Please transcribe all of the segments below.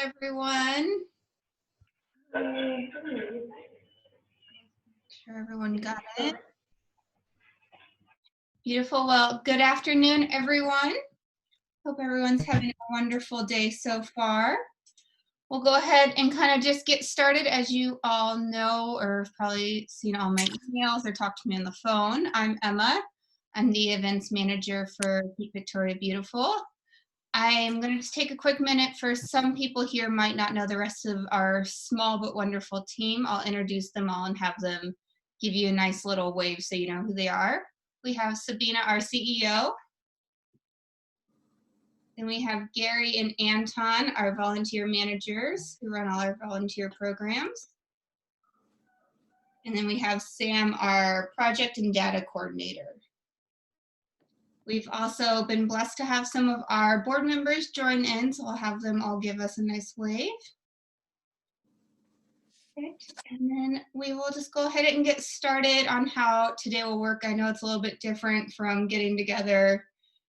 everyone. Make sure everyone got it. Beautiful. Well, good afternoon, everyone. Hope everyone's having a wonderful day so far. We'll go ahead and kind of just get started. As you all know, or have probably seen all my emails or talked to me on the phone, I'm Emma. I'm the events manager for Keep Victoria Beautiful. I'm going to just take a quick minute. For some people here might not know the rest of our small but wonderful team. I'll introduce them all and have them give you a nice little wave so you know who they are. We have Sabina, our CEO. Then we have Gary and Anton, our volunteer managers who run all our volunteer programs. And then we have Sam, our project and data coordinator. We've also been blessed to have some of our board members join in, so I'll have them all give us a nice wave. Perfect. And then we will just go ahead and get started on how today will work. I know it's a little bit different from getting together,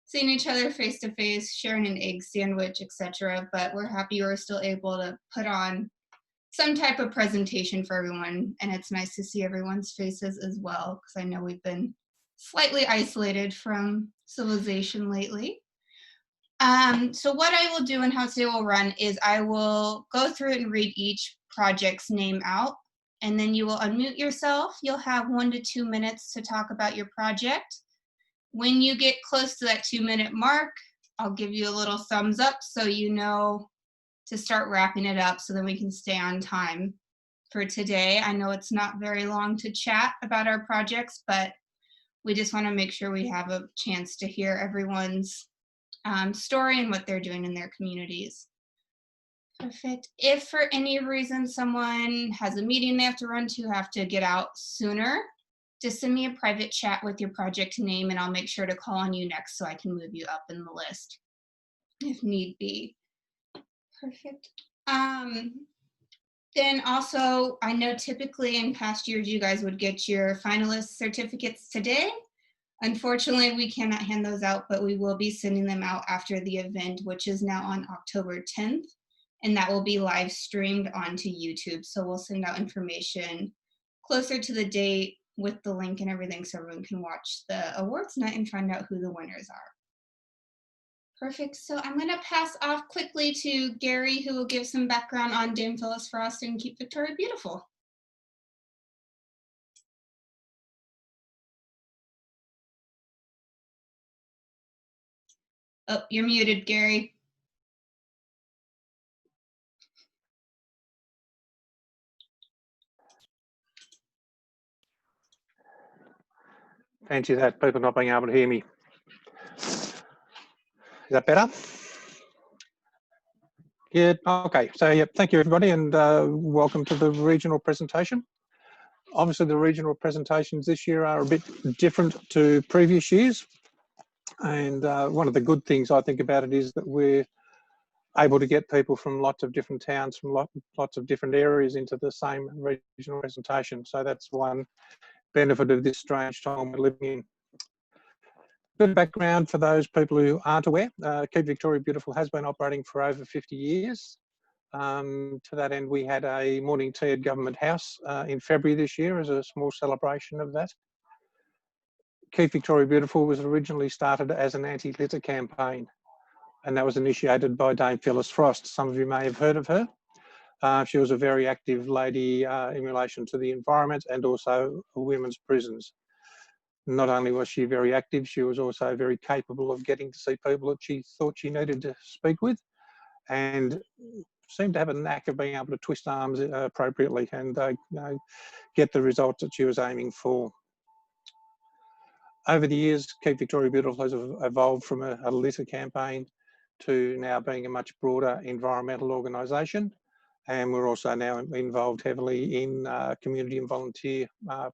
seeing each other face to face, sharing an egg sandwich, etc. But we're happy we're still able to put on some type of presentation for everyone, and it's nice to see everyone's faces as well, because I know we've been slightly isolated from civilization lately. So what I will do and how today will run is I will go through and read each project's name out, and then you will unmute yourself. You'll have 1 to 2 minutes to talk about your project. When you get close to that 2-minute mark, I'll give you a little thumbs up so you know to start wrapping it up, so then we can stay on time for today. I know it's not very long to chat about our projects, but we just want to make sure we have a chance to hear everyone's story and what they're doing in their communities. Perfect. If for any reason someone has a meeting they have to run to, have to get out sooner, just send me a private chat with your project name and I'll make sure to call on you next so I can move you up in the list if need be. Perfect. Then also, I know typically in past years you guys would get your finalist certificates today. Unfortunately, we cannot hand those out, but we will be sending them out after the event, which is now on October 10th, and that will be live streamed onto YouTube. So we'll send out information closer to the date with the link and everything so everyone can watch the awards night and find out who the winners are. Perfect. So I'm going to pass off quickly to Gary, who will give some background on Dame Phyllis Frost and Keep Victoria Beautiful. Oh, you're muted, Gary. Fancy that, people not being able to hear me. Is that better? Yeah, okay. So, yeah, thank you, everybody, and welcome to the regional presentation. Obviously, the regional presentations this year are a bit different to previous years. And one of the good things I think about it is that we're able to get people from lots of different towns, from lots of different areas into the same regional presentation. So that's one benefit of this strange time we're living in. Bit of background for those people who aren't aware, Keep Victoria Beautiful has been operating for over 50 years. To that end, we had a morning tea at Government House in February this year as a small celebration of that. Keep Victoria Beautiful was originally started as an anti-litter campaign, and that was initiated by Dame Phyllis Frost. Some of you may have heard of her. She was a very active lady in relation to the environment and also women's prisons. Not only was she very active, she was also very capable of getting to see people that she thought she needed to speak with, and seemed to have a knack of being able to twist arms appropriately and get the results that she was aiming for. Over the years, Keep Victoria Beautiful has evolved from a litter campaign to now being a much broader environmental organisation, and we're also now involved heavily in community and volunteer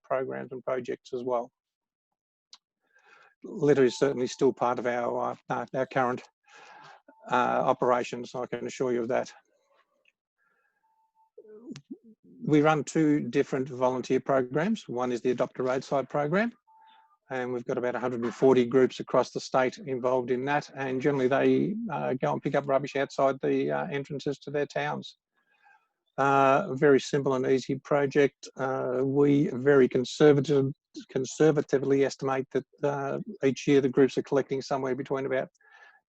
programs and projects as well. Litter is certainly still part of our current operations, I can assure you of that. We run 2 different volunteer programs. One is the Adopt a Roadside program, And we've got about 140 groups across the state involved in that. And generally they go and pick up rubbish outside the entrances to their towns. A very simple and easy project. We very conservatively estimate that each year the groups are collecting somewhere between about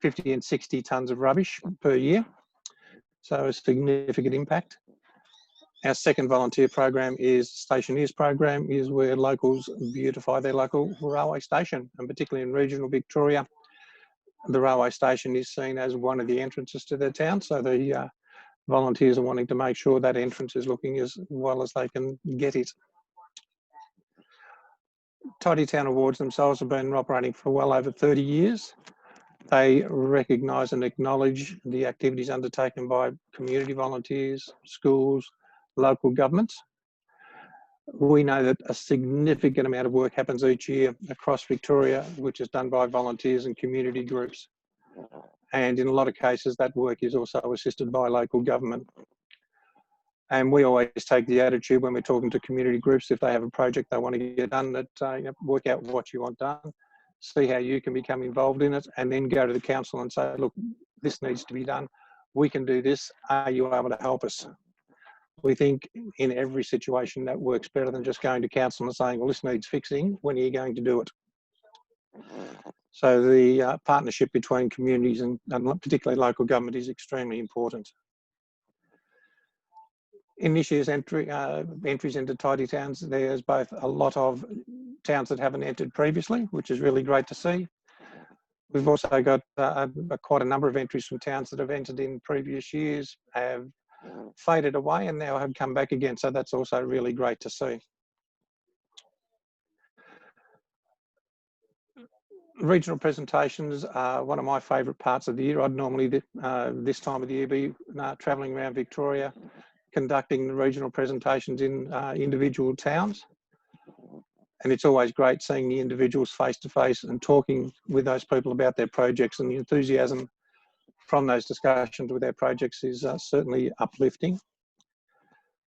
50 and 60 tonnes of rubbish per year. So a significant impact. Our second volunteer program is Stationeers program, is where locals beautify their local railway station, and particularly in regional Victoria, the railway station is seen as one of the entrances to their town. So the volunteers are wanting to make sure that entrance is looking as well as they can get it. Tidy Town Awards themselves have been operating for well over 30 years. They recognise and acknowledge the activities undertaken by community volunteers, schools, local governments. We know that a significant amount of work happens each year across Victoria, which is done by volunteers and community groups. And in a lot of cases, that work is also assisted by local government. And we always take the attitude when we're talking to community groups, if they have a project they want to get done, that work out what you want done, see how you can become involved in it, and then go to the council and say, look, this needs to be done. We can do this. Are you able to help us? We think in every situation that works better than just going to council and saying, well, this needs fixing. When are you going to do it? So the partnership between communities and particularly local government is extremely important. In this year's entries into Tidy Towns, there's both a lot of towns that haven't entered previously, which is really great to see. We've also got quite a number of entries from towns that have entered in previous years, have faded away and now have come back again. So that's also really great to see. Regional presentations are one of my favourite parts of the year. I'd normally this time of the year be travelling around Victoria, conducting the regional presentations in individual towns. And it's always great seeing the individuals face to face and talking with those people about their projects, and the enthusiasm from those discussions with their projects is certainly uplifting.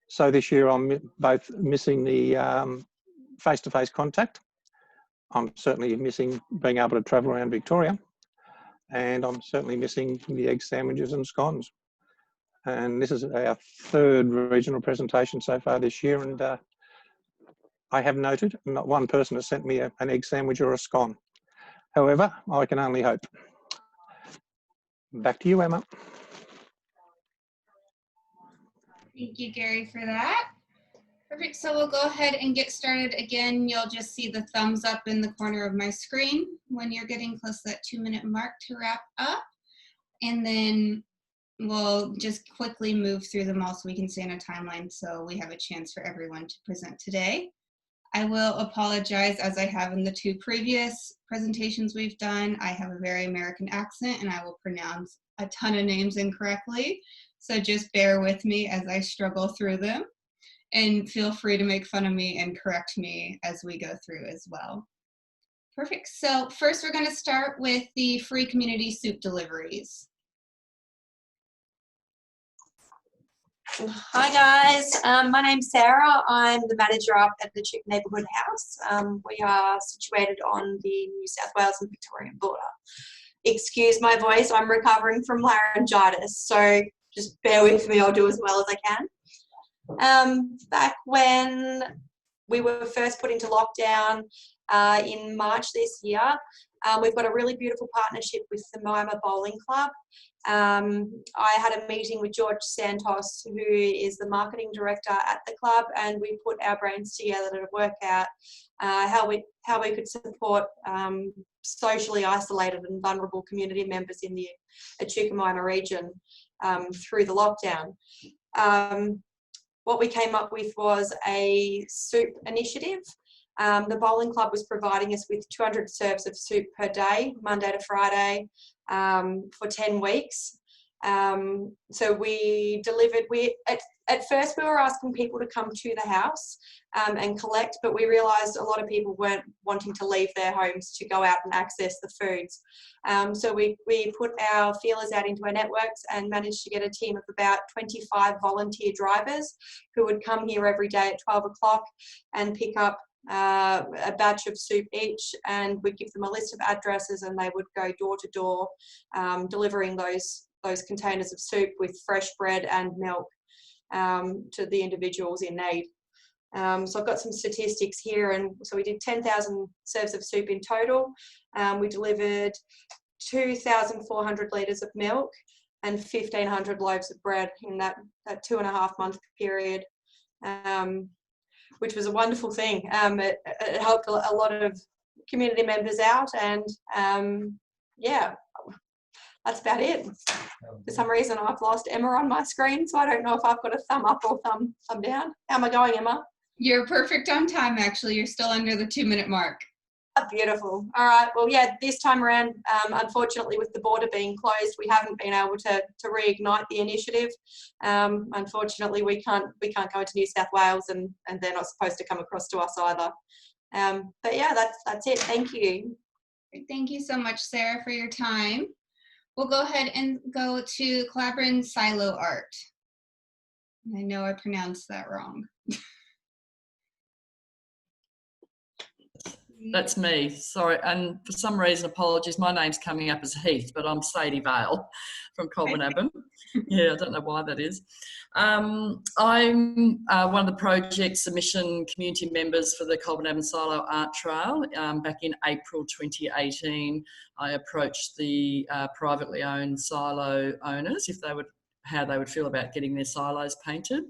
So this year I'm both missing the face-to-face contact. I'm certainly missing being able to travel around Victoria, and I'm certainly missing the egg sandwiches and scones. And this is our third regional presentation so far this year, and I have noted not one person has sent me an egg sandwich or a scone. However, I can only hope. Back to you, Emma. Thank you, Gary, for that. Perfect, so we'll go ahead and get started. Again, you'll just see the thumbs up in the corner of my screen when you're getting close to that 2-minute mark to wrap up. And then we'll just quickly move through them all so we can stay on a timeline so we have a chance for everyone to present today. I will apologize, as I have in the 2 previous presentations we've done. I have a very American accent and I will pronounce a ton of names incorrectly. So just bear with me as I struggle through them, and feel free to make fun of me and correct me as we go through as well. Perfect, so first we're gonna start with the free community soup deliveries. Hi guys, my name's Sarah. I'm the manager up at the Chick Neighbourhood House. We are situated on the New South Wales and Victorian border. Excuse my voice, I'm recovering from laryngitis, so just bear with me, I'll do as well as I can. Back when we were first put into lockdown in March this year, we've got a really beautiful partnership with the Mima Bowling Club. I had a meeting with George Santos, who is the marketing director at the club, and we put our brains together to work out how we could support socially isolated and vulnerable community members in the Echuca Mima region through the lockdown. What we came up with was a soup initiative. The bowling club was providing us with 200 serves of soup per day, Monday to Friday, for 10 weeks. So we delivered, at first we were asking people to come to the house and collect, but we realised a lot of people weren't wanting to leave their homes to go out and access the foods. So we put our feelers out into our networks and managed to get a team of about 25 volunteer drivers who would come here every day at 12 o'clock and pick up a batch of soup each, and we'd give them a list of addresses, and they would go door to door, delivering those containers of soup with fresh bread and milk to the individuals in need. So I've got some statistics here, and so we did 10,000 serves of soup in total. We delivered 2,400 litres of milk and 1,500 loaves of bread in that 2.5 month period, which was a wonderful thing. It helped a lot of community members out, and yeah, that's about it. For some reason, I've lost Emma on my screen, so I don't know if I've got a thumb up or thumb down. How am I going, Emma? You're perfect on time, actually. You're still under the 2-minute mark. Oh, beautiful. All right. Well, yeah, this time around, unfortunately, with the border being closed, we haven't been able to reignite the initiative. Unfortunately, we can't go into New South Wales, and they're not supposed to come across to us either. But yeah, that's it. Thank you. Thank you so much, Sarah, for your time. We'll go ahead and go to Clavering Silo Art. I know I pronounced that wrong. That's me, sorry, and for some reason, apologies, my name's coming up as Heath, but I'm Sadie Vale from Colbinabbin. Yeah, I don't know why that is. I'm one of the project submission community members for the Colbinabbin Silo Art Trail. Back in April 2018, I approached the privately owned silo owners how they would feel about getting their silos painted.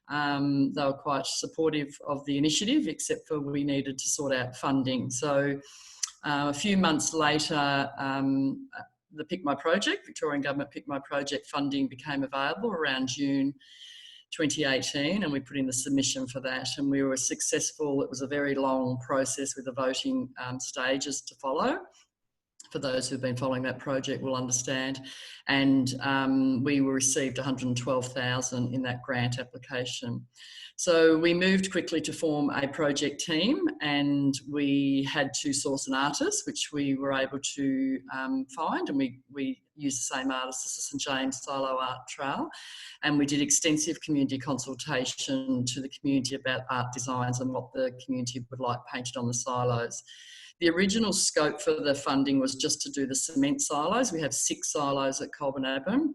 They were quite supportive of the initiative, except for we needed to sort out funding. So a few months later, the Pick My Project, Victorian Government Pick My Project funding became available around June 2018, and we put in the submission for that, and we were successful. It was a very long process with the voting stages to follow. For those who've been following that project will understand. And we received $112,000 in that grant application. So we moved quickly to form a project team, and we had to source an artist, which we were able to find, and we used the same artist as the St James Silo Art Trail, and we did extensive community consultation to the community about art designs and what the community would like painted on the silos. The original scope for the funding was just to do the cement silos. We have 6 silos at Colbinabbin.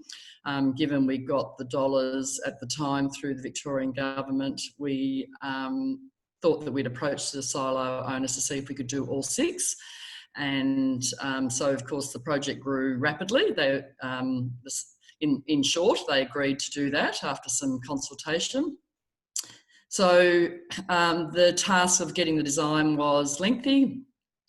Given we got the dollars at the time through the Victorian Government, we thought that we'd approach the silo owners to see if we could do all 6. And so, of course, the project grew rapidly. In short, they agreed to do that after some consultation. So the task of getting the design was lengthy.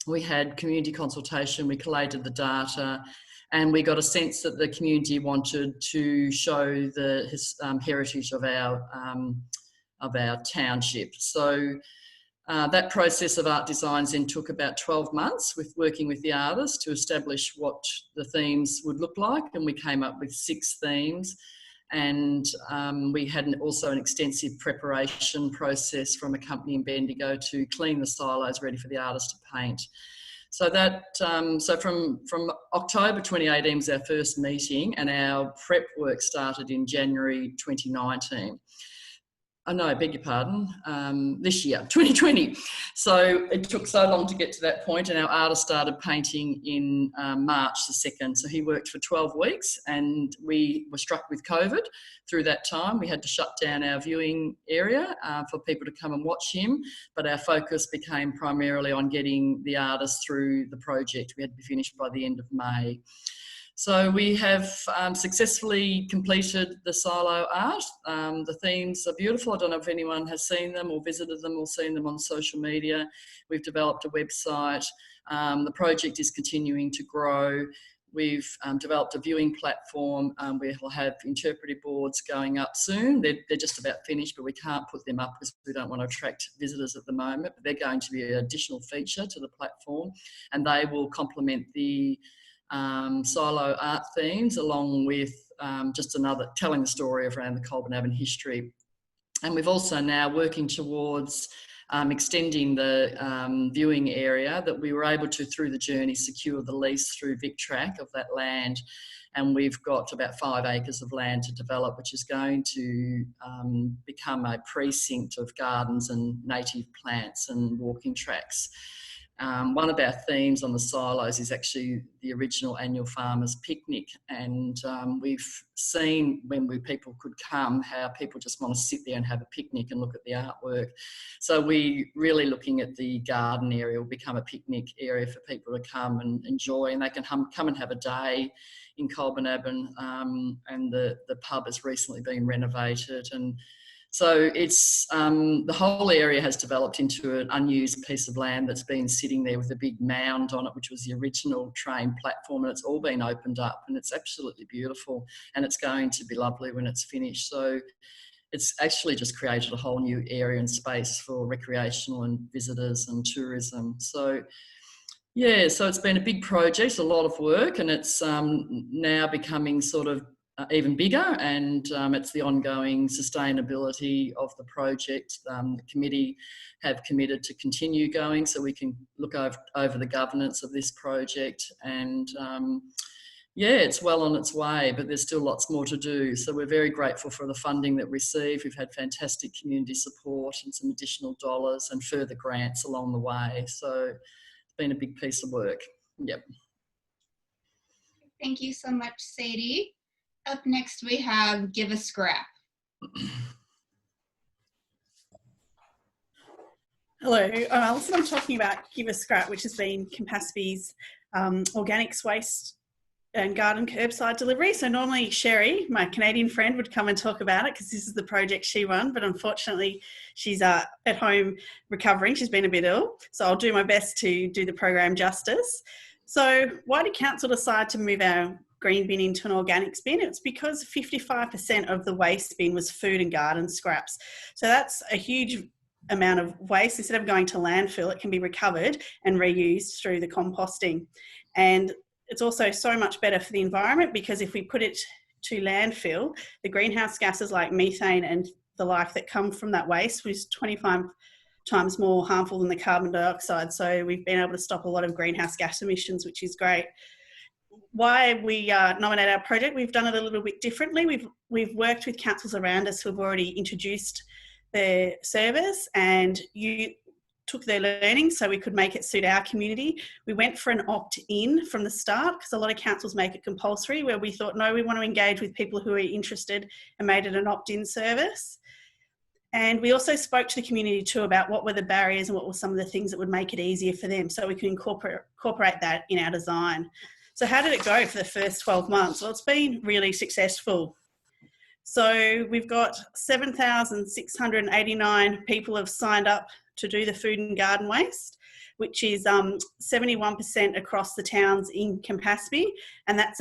We had community consultation, we collated the data, and we got a sense that the community wanted to show the heritage of our township. So that process of art designs then took about 12 months with working with the artists to establish what the themes would look like, and we came up with 6 themes. And we had also an extensive preparation process from a company in Bendigo to clean the silos ready for the artist to paint. So that so from October 2018 was our first meeting, and our prep work started in January 2019. Oh no, I beg your pardon, this year, 2020. So it took so long to get to that point, and our artist started painting in March the 2nd. So he worked for 12 weeks, and we were struck with COVID through that time. We had to shut down our viewing area for people to come and watch him, but our focus became primarily on getting the artist through the project. We had to be finished by the end of May. So we have successfully completed the silo art. The themes are beautiful. I don't know if anyone has seen them or visited them or seen them on social media. We've developed a website. The project is continuing to grow. We've developed a viewing platform. We'll have interpretive boards going up soon. They're just about finished, but we can't put them up because we don't want to attract visitors at the moment. But they're going to be an additional feature to the platform, and they will complement the silo art themes, along with just another telling the story around the Colbinabbin history. And we've also now working towards extending the viewing area that we were able to, through the journey, secure the lease through VicTrack of that land. and we've got about 5 acres of land to develop, which is going to become a precinct of gardens and native plants and walking tracks. One of our themes on the silos is actually the original annual farmers picnic, and we've seen when people could come how people just want to sit there and have a picnic and look at the artwork. So we really looking at the garden area will become a picnic area for people to come and enjoy, and they can come and have a day in Colbinabbin, and the pub has recently been renovated, and so it's the whole area has developed into an unused piece of land that's been sitting there with a big mound on it, which was the original train platform, and it's all been opened up, and it's absolutely beautiful, and it's going to be lovely when it's finished. So it's actually just created a whole new area and space for recreational and visitors and tourism. So yeah, so it's been a big project, a lot of work, and it's now becoming sort of even bigger, and it's the ongoing sustainability of the project. The committee have committed to continue going so we can look over the governance of this project, and yeah, it's well on its way, but there's still lots more to do. So we're very grateful for the funding that we received. We've had fantastic community support and some additional dollars and further grants along the way. So it's been a big piece of work. Yep. Thank you so much, Sadie. Up next, we have Give a Scrap. Hello, I'm Alison. I'm talking about Give a Scrap, which has been Campaspe's organics waste and garden curbside delivery. So normally Sherry, my Canadian friend, would come and talk about it because this is the project she run, but unfortunately she's at home recovering. She's been a bit ill, so I'll do my best to do the program justice. So why did council decide to move our green bin into an organics bin? It's because 55% of the waste bin was food and garden scraps. So that's a huge amount of waste. Instead of going to landfill, it can be recovered and reused through the composting. And it's also so much better for the environment because if we put it to landfill, the greenhouse gases like methane and the like that come from that waste was 25 times more harmful than the carbon dioxide. So we've been able to stop a lot of greenhouse gas emissions, which is great. Why we nominate our project, we've done it a little bit differently. We've worked with councils around us who have already introduced their service and you took their learning so we could make it suit our community. We went for an opt-in from the start because a lot of councils make it compulsory, where we thought, no, we want to engage with people who are interested and made it an opt-in service. And we also spoke to the community too about what were the barriers and what were some of the things that would make it easier for them so we can incorporate that in our design. So how did it go for the first 12 months? Well, it's been really successful. So we've got 7,689 people have signed up to do the food and garden waste, which is 71% across the towns in Campaspe. And that's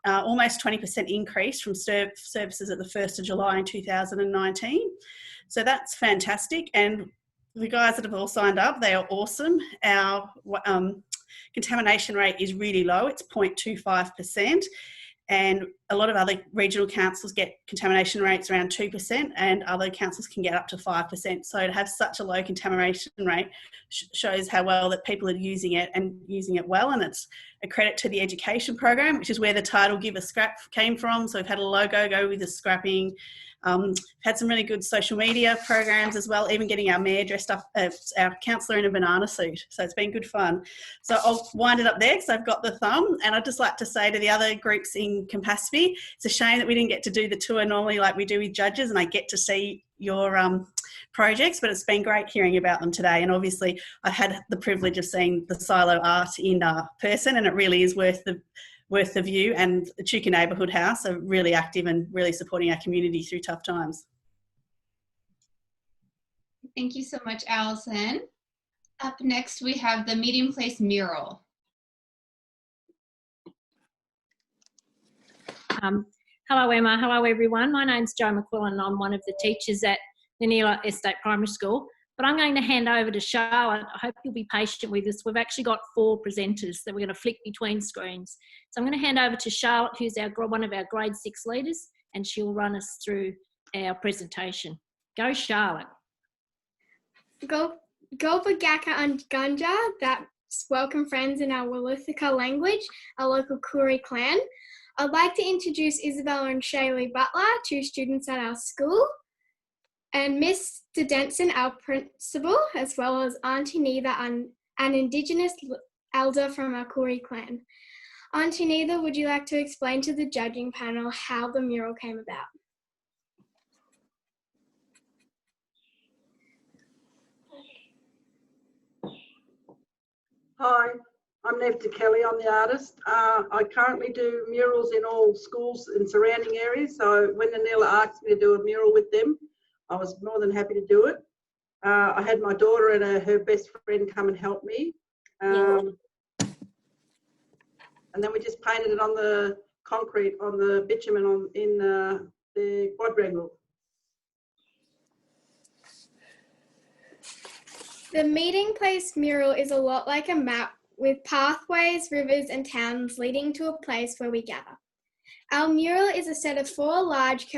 almost 20% increase from services at the 1st of July in 2019. So that's fantastic. And the guys that have all signed up, they are awesome. Our contamination rate is really low. It's 0.25%. And a lot of other regional councils get contamination rates around 2%, and other councils can get up to 5%. So to have such a low contamination rate shows how well that people are using it and using it well. And it's a credit to the education program, which is where the title Give a Scrap came from. So we've had a logo go with the scrapping. Had some really good social media programs as well, even getting our mayor dressed up as our councillor in a banana suit. So it's been good fun. So I'll wind it up there because I've got the thumb. And I'd just like to say to the other groups in Campaspe, it's a shame that we didn't get to do the tour normally like we do with judges, and I get to see your projects, but it's been great hearing about them today. And obviously I've had the privilege of seeing the silo art in person, and it really is worth the view. And the Echuca Neighbourhood House are really active and really supporting our community through tough times. Thank you so much, Alison. Up next, we have the Meeting Place mural. Hello, Emma. Hello, everyone. My name's Jo McQuillan and I'm one of the teachers at Nanilla Estate Primary School. But I'm going to hand over to Charlotte. I hope you'll be patient with us. We've actually got 4 presenters that we're going to flick between screens. So I'm going to hand over to Charlotte, who's one of our grade 6 leaders, and she'll run us through our presentation. Go, Charlotte. Go Bagaka and Ganja, that's welcome friends in our Willuthika language, our local Koori clan. I'd like to introduce Isabella and Shaylee Butler, 2 students at our school, and Mr. Denson, our principal, as well as Auntie Neither, an Indigenous elder from our Koori clan. Auntie Neither, would you like to explain to the judging panel how the mural came about? Hi, I'm Nevta Kelly. I'm the artist. I currently do murals in all schools in surrounding areas. So when Nanila asked me to do a mural with them, I was more than happy to do it. I had my daughter and her best friend come and help me. And then we just painted it on the concrete, on the bitumen in the quadrangle. The meeting place mural is a lot like a map with pathways, rivers, and towns leading to a place where we gather. Our mural is a set of 4 large,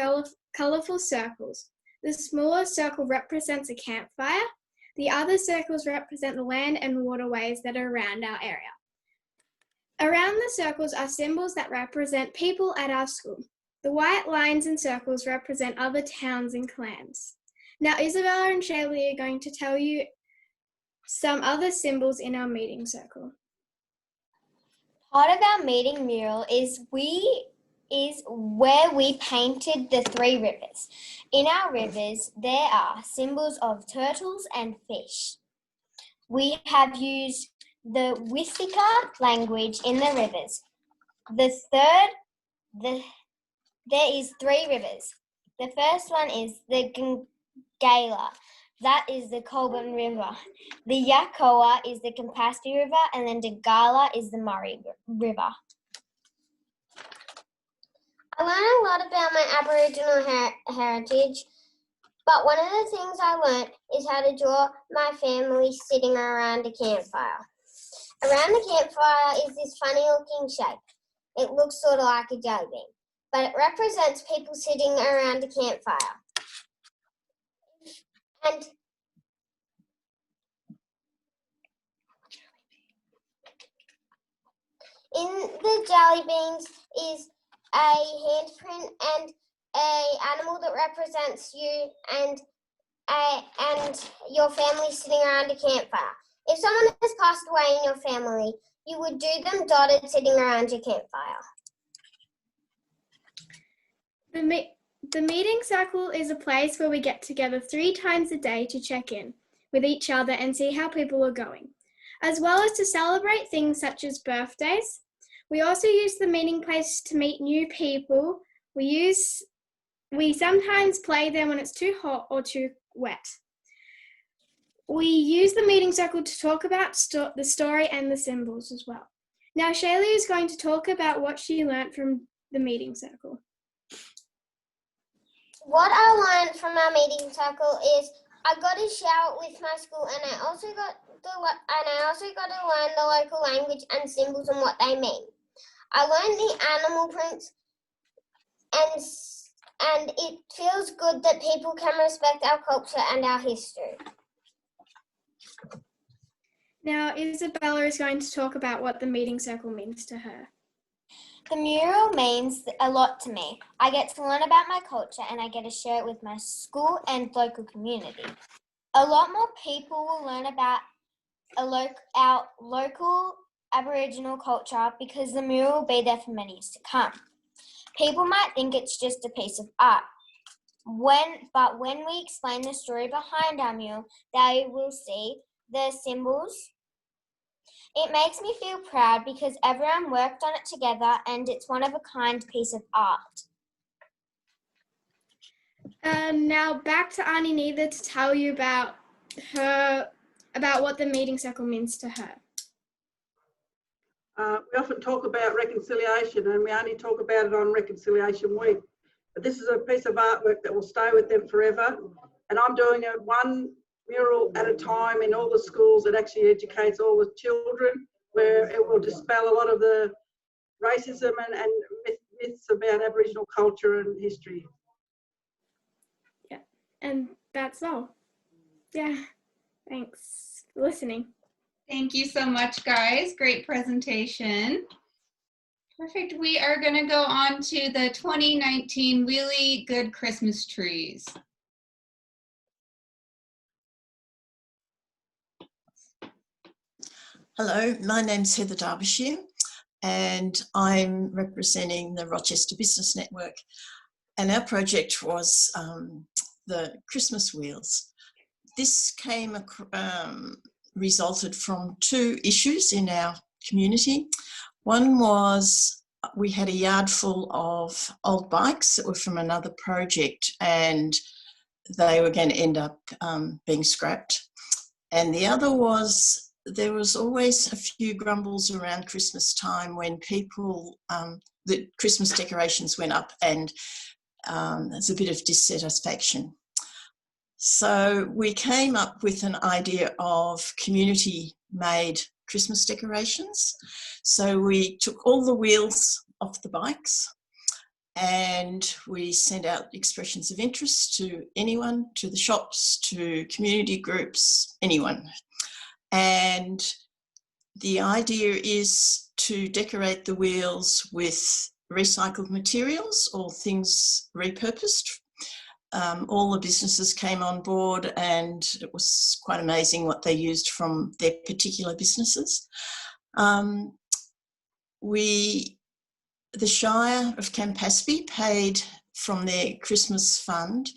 colourful circles. The smaller circle represents a campfire. The other circles represent the land and waterways that are around our area. Around the circles are symbols that represent people at our school. The white lines and circles represent other towns and clans. Now, Isabella and Shaylee are going to tell you some other symbols in our meeting circle. Part of our meeting mural is where we painted the 3 rivers. In our rivers, there are symbols of turtles and fish. We have used the Wisika language in the rivers. There is 3 rivers. The first one is the Gala. That is the Colburn River. The Yakoa is the Campaspe River, and then the Gala is the Murray River. I learned a lot about my Aboriginal heritage, but one of the things I learned is how to draw my family sitting around a campfire. Around the campfire is this funny looking shape. It looks sort of like a jelly bean, but it represents people sitting around a campfire. And in the jelly beans is a handprint and an animal that represents you and your family sitting around a campfire. If someone has passed away in your family, you would do them dotted sitting around your campfire. The meeting circle is a place where we get together 3 times a day to check in with each other and see how people are going, as well as to celebrate things such as birthdays. We also use the meeting place to meet new people. We sometimes play there when it's too hot or too wet. We use the meeting circle to talk about the story and the symbols as well. Now Shaylee is going to talk about what she learnt from the meeting circle. What I learned from our meeting circle is I got to share it with my school, and I also got to learn the local language and symbols and what they mean. I learned the animal prints, and it feels good that people can respect our culture and our history. Now Isabella is going to talk about what the meeting circle means to her. The mural means a lot to me. I get to learn about my culture and I get to share it with my school and local community. A lot more people will learn about our local Aboriginal culture because the mural will be there for many years to come. People might think it's just a piece of art. But when we explain the story behind our mural, they will see the symbols. It makes me feel proud because everyone worked on it together and it's one of a kind piece of art. Now back to Auntie Neither to tell you about what the meeting circle means to her. We often talk about reconciliation, and we only talk about it on Reconciliation Week. But this is a piece of artwork that will stay with them forever. And I'm doing it one mural at a time in all the schools. That actually educates all the children, where it will dispel a lot of the racism and myths about Aboriginal culture and history. Yeah, and that's all. Yeah, thanks for listening. Thank you so much, guys. Great presentation. Perfect. We are going to go on to the 2019 Wheelie Good Christmas Trees. Hello, my name's Heather Derbyshire and I'm representing the Rochester Business Network, and our project was the Christmas wheels. This resulted from two issues in our community. One was we had a yard full of old bikes that were from another project and they were going to end up being scrapped. And the other was there was always a few grumbles around Christmas time when people, the Christmas decorations went up and there's a bit of dissatisfaction. So we came up with an idea of community-made Christmas decorations. So we took all the wheels off the bikes and we sent out expressions of interest to anyone, to the shops, to community groups, anyone. And the idea is to decorate the wheels with recycled materials or things repurposed. All the businesses came on board and it was quite amazing what they used from their particular businesses. The Shire of Campaspe paid from their Christmas fund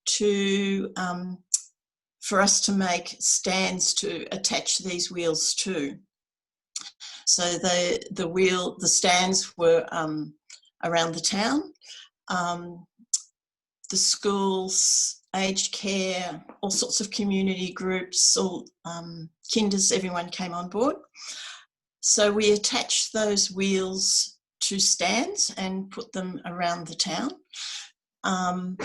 to for us to make stands to attach these wheels to. So the stands were around the town. The schools, aged care, all sorts of community groups, all kinders, everyone came on board. So we attached those wheels to stands and put them around the town. And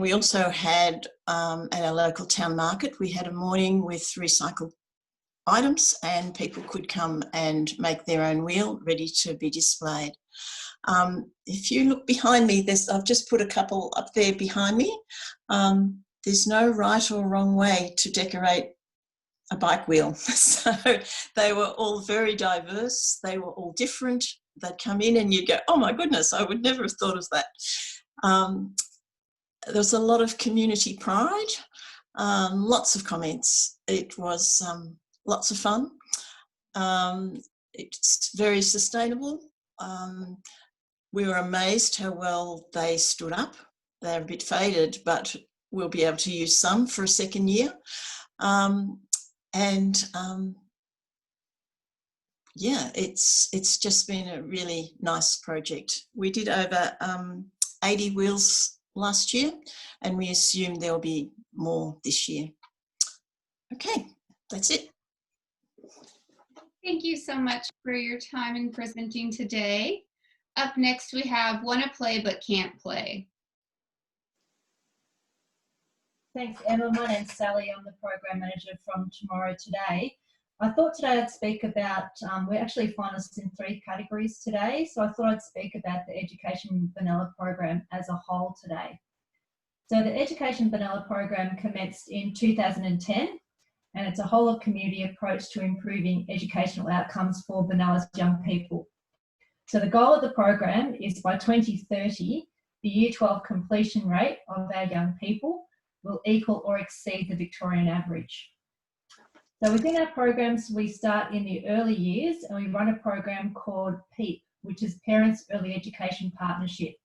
we also had, at our local town market, we had a morning with recycled items and people could come and make their own wheel ready to be displayed. If you look behind me, I've just put a couple up there behind me. There's no right or wrong way to decorate a bike wheel. So they were all very diverse. They were all different. They'd come in and you'd go, oh my goodness, I would never have thought of that. There was a lot of community pride, lots of comments. It was lots of fun. It's very sustainable. We were amazed how well they stood up. They're a bit faded, but we'll be able to use some for a second year. Yeah, it's just been a really nice project. We did over 80 wheels last year and we assume there'll be more this year. Okay, that's it. Thank you so much for your time in presenting today. Up next we have Wanna Play But Can't Play. Thanks, Emma. My name's Sally. I'm the Program Manager from Tomorrow Today. I thought today I'd speak about, we're actually finalists in 3 categories today, so I thought I'd speak about the Education Vanilla program as a whole today. So the Education Vanilla program commenced in 2010, and it's a whole of community approach to improving educational outcomes for Benalla's young people. So the goal of the program is by 2030, the Year 12 completion rate of our young people will equal or exceed the Victorian average. So within our programs, we start in the early years and we run a program called PEEP, which is Parents Early Education Partnership.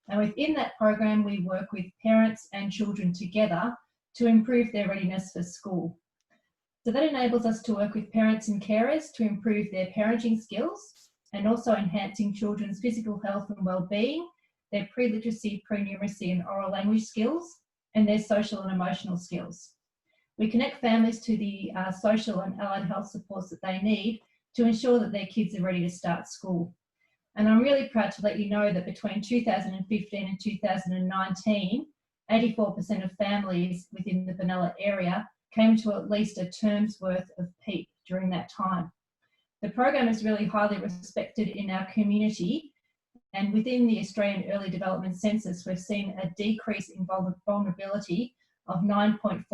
And within that program, we work with parents and children together to improve their readiness for school. So that enables us to work with parents and carers to improve their parenting skills and also enhancing children's physical health and well-being, their pre-literacy, pre-numeracy and oral language skills, and their social and emotional skills. We connect families to the social and allied health supports that they need to ensure that their kids are ready to start school. And I'm really proud to let you know that between 2015 and 2019, 84% of families within the Benalla area came to at least a term's worth of PEEP during that time. The program is really highly respected in our community, and within the Australian Early Development Census, we've seen a decrease in vulnerability of 9.4%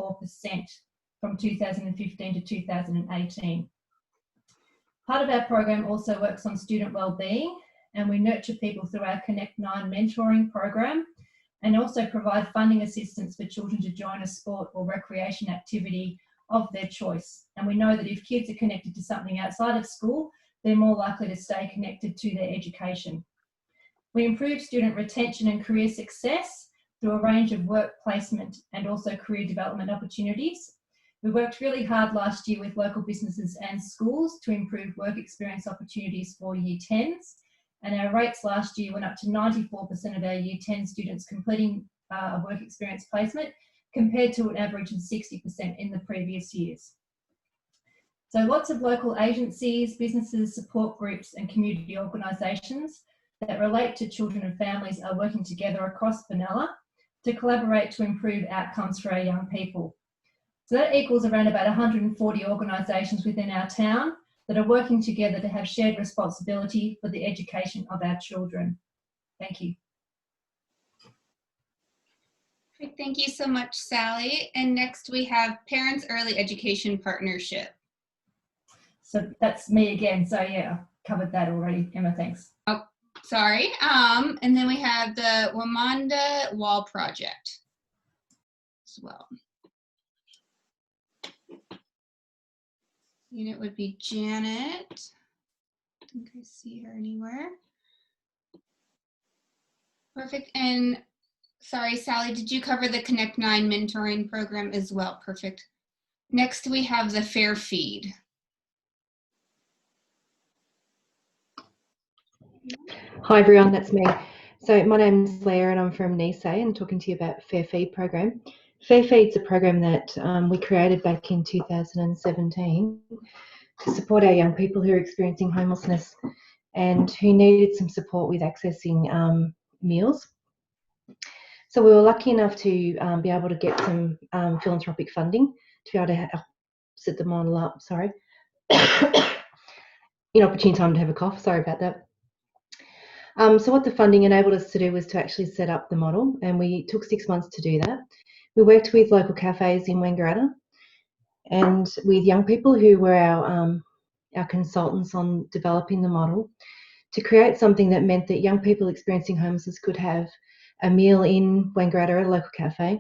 from 2015 to 2018. Part of our program also works on student wellbeing, and we nurture people through our Connect 9 mentoring program, and also provide funding assistance for children to join a sport or recreation activity of their choice. And we know that if kids are connected to something outside of school, they're more likely to stay connected to their education. We improve student retention and career success through a range of work placement and also career development opportunities. We worked really hard last year with local businesses and schools to improve work experience opportunities for Year 10s. And our rates last year went up to 94% of our Year 10 students completing a work experience placement, compared to an average of 60% in the previous years. So lots of local agencies, businesses, support groups and community organisations that relate to children and families are working together across Benalla to collaborate to improve outcomes for our young people. So that equals around about 140 organisations within our town that are working together to have shared responsibility for the education of our children. Thank you. Thank you so much, Sally. And next we have Parents Early Education Partnership. So that's me again. So yeah, I covered that already. Emma, thanks. Oh, sorry. And then we have the Wamanda Wall Project as well. And it would be Janet. I think I see her anywhere. Perfect. And sorry, Sally, did you cover the Connect 9 mentoring program as well? Perfect. Next, we have the Fair Feed. Hi everyone, that's me. So my name's Leah and I'm from Nisei and talking to you about Fair Feed program. Fair Feed's a program that we created back in 2017 to support our young people who are experiencing homelessness and who needed some support with accessing meals. So we were lucky enough to be able to get some philanthropic funding to be able to help set the model up, sorry. Inopportune time to have a cough, sorry about that. So what the funding enabled us to do was to actually set up the model, and we took 6 months to do that. We worked with local cafes in Wangaratta and with young people who were our consultants on developing the model to create something that meant that young people experiencing homelessness could have a meal in Wangaratta at a local cafe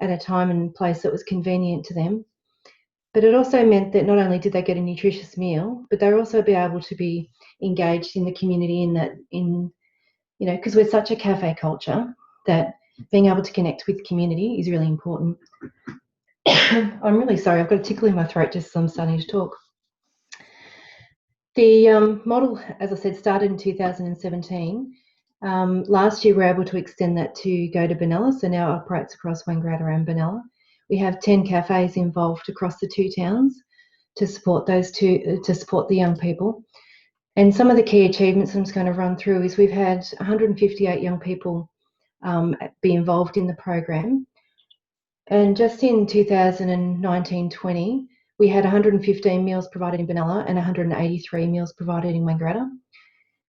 at a time and place that was convenient to them. But it also meant that not only did they get a nutritious meal, but they would also be able to be engaged in the community because we're such a cafe culture that being able to connect with community is really important. I'm really sorry, I've got a tickle in my throat just as I'm starting to talk. The model, as I said, started in 2017. Last year we were able to extend that to go to Benalla, so now it operates across Wangaratta and Benalla. We have 10 cafes involved across the two towns to support to support the young people. And some of the key achievements I'm just going to run through is we've had 158 young people be involved in the program. And just in 2019-20, we had 115 meals provided in Benalla and 183 meals provided in Wangaratta.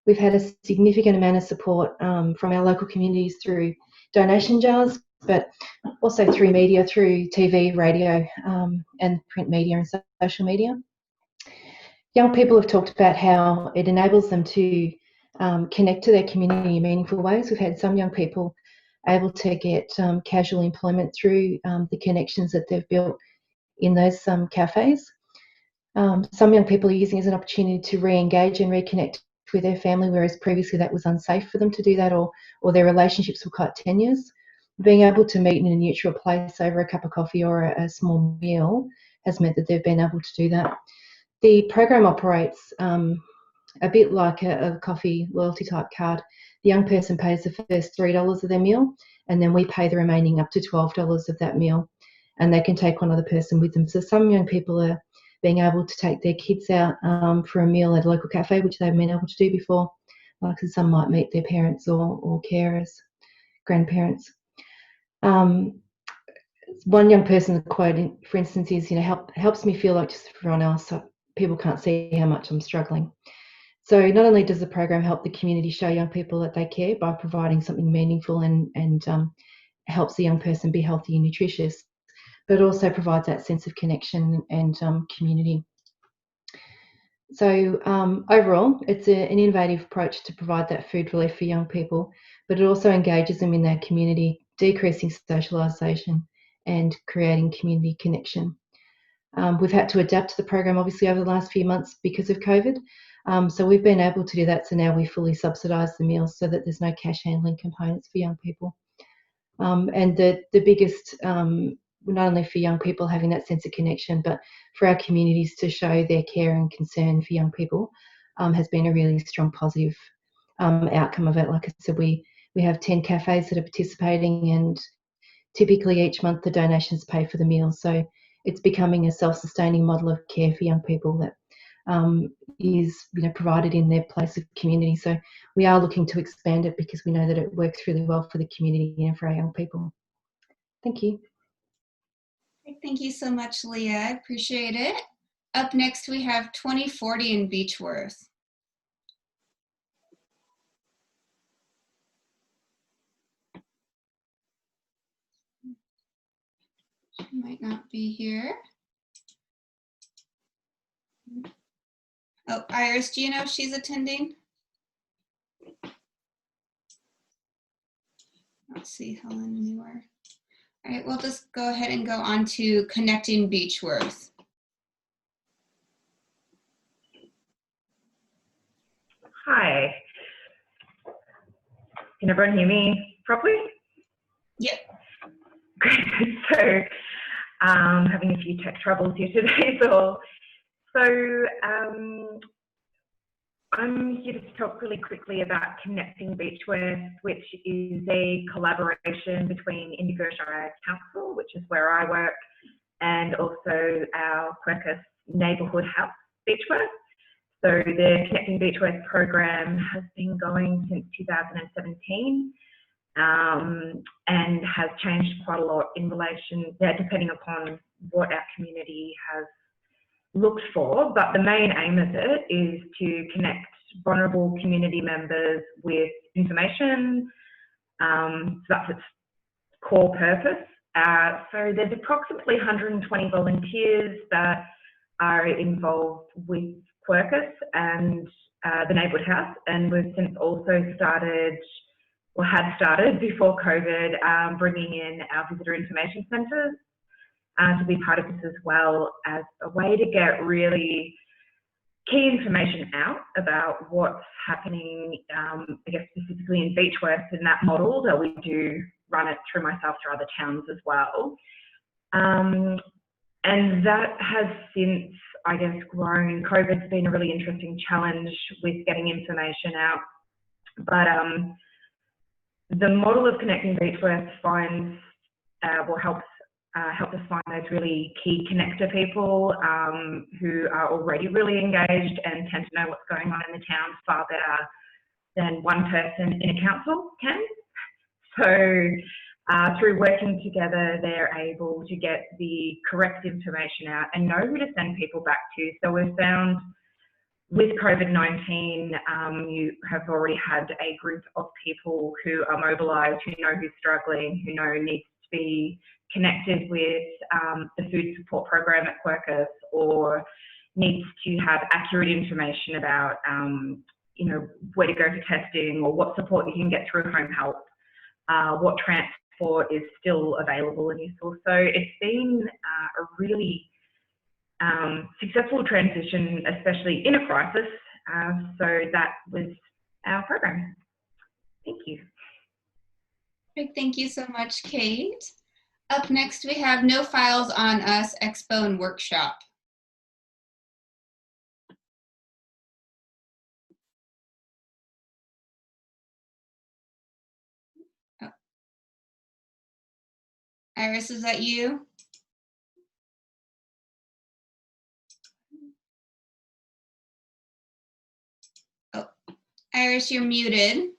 We've had a significant amount of support from our local communities through donation jars, but also through media, through TV, radio, and print media and social media. Young people have talked about how it enables them to connect to their community in meaningful ways. We've had some young people able to get casual employment through the connections that they've built in those cafes. Some young people are using it as an opportunity to re-engage and reconnect with their family, whereas previously that was unsafe for them to do that, or their relationships were quite tenuous. Being able to meet in a neutral place over a cup of coffee or a small meal has meant that they've been able to do that. The program operates a bit like a coffee loyalty type card. The young person pays the first $3 of their meal, and then we pay the remaining up to $12 of that meal, and they can take one other person with them. So some young people are being able to take their kids out for a meal at a local cafe, which they've been able to do before. Like some might meet their parents or carers, grandparents. One young person quote, for instance, is, helps me feel like just everyone else, so people can't see how much I'm struggling. So not only does the program help the community show young people that they care by providing something meaningful and helps the young person be healthy and nutritious, but also provides that sense of connection and community. So overall, it's an innovative approach to provide that food relief for young people, but it also engages them in their community, decreasing socialisation and creating community connection. We've had to adapt to the program obviously over the last few months because of COVID. So we've been able to do that. So now we fully subsidise the meals so that there's no cash handling components for young people. And the biggest, not only for young people having that sense of connection, but for our communities to show their care and concern for young people has been a really strong positive outcome of it. Like I said, we have 10 cafes that are participating, and typically each month the donations pay for the meals. So it's becoming a self-sustaining model of care for young people that is provided in their place of community. So we are looking to expand it because we know that it works really well for the community and for our young people. Thank you. Thank you so much, Leah. I appreciate it. Up next, we have 2040 in Beechworth. She might not be here. Oh, Iris, do you know if she's attending? Let's see Helen anywhere. All right, we'll just go ahead and go on to Connecting Beechworth. Hi. Can everyone hear me properly? Yep. Great. So, having a few tech troubles here today. So I'm here to talk really quickly about Connecting Beechworth, which is a collaboration between Indigo Shire Council, which is where I work, and also our Quercus Neighbourhood House, Beechworth. So the Connecting Beechworth program has been going since 2017 and has changed quite a lot in relation, depending upon what our community has looked for, but the main aim of it is to connect vulnerable community members with information. So that's its core purpose. So there's approximately 120 volunteers that are involved with Quercus and the Neighbourhood House, and we've since also started, or had started before COVID, bringing in our visitor information centres to be part of this as well, as a way to get really key information out about what's happening, I guess specifically in Beechworth, in that model that we do run it through myself to other towns as well. And that has since, I guess, grown. COVID's been a really interesting challenge with getting information out. But the model of Connecting Beechworth finds, helps us find those really key connector people who are already really engaged and tend to know what's going on in the town far better than one person in a council can. So through working together, they're able to get the correct information out and know who to send people back to. So we've found with COVID-19, you have already had a group of people who are mobilised, who know who's struggling, who know needs to be connected with the food support program at Quercus, or needs to have accurate information about, where to go for testing, or what support you can get through home help, what transport is still available and useful. So it's been a really successful transition, especially in a crisis. So that was our program. Thank you. Great, thank you so much, Kate. Up next, we have No Files on Us Expo and Workshop. Oh. Iris, is that you? Oh, Iris, you're muted.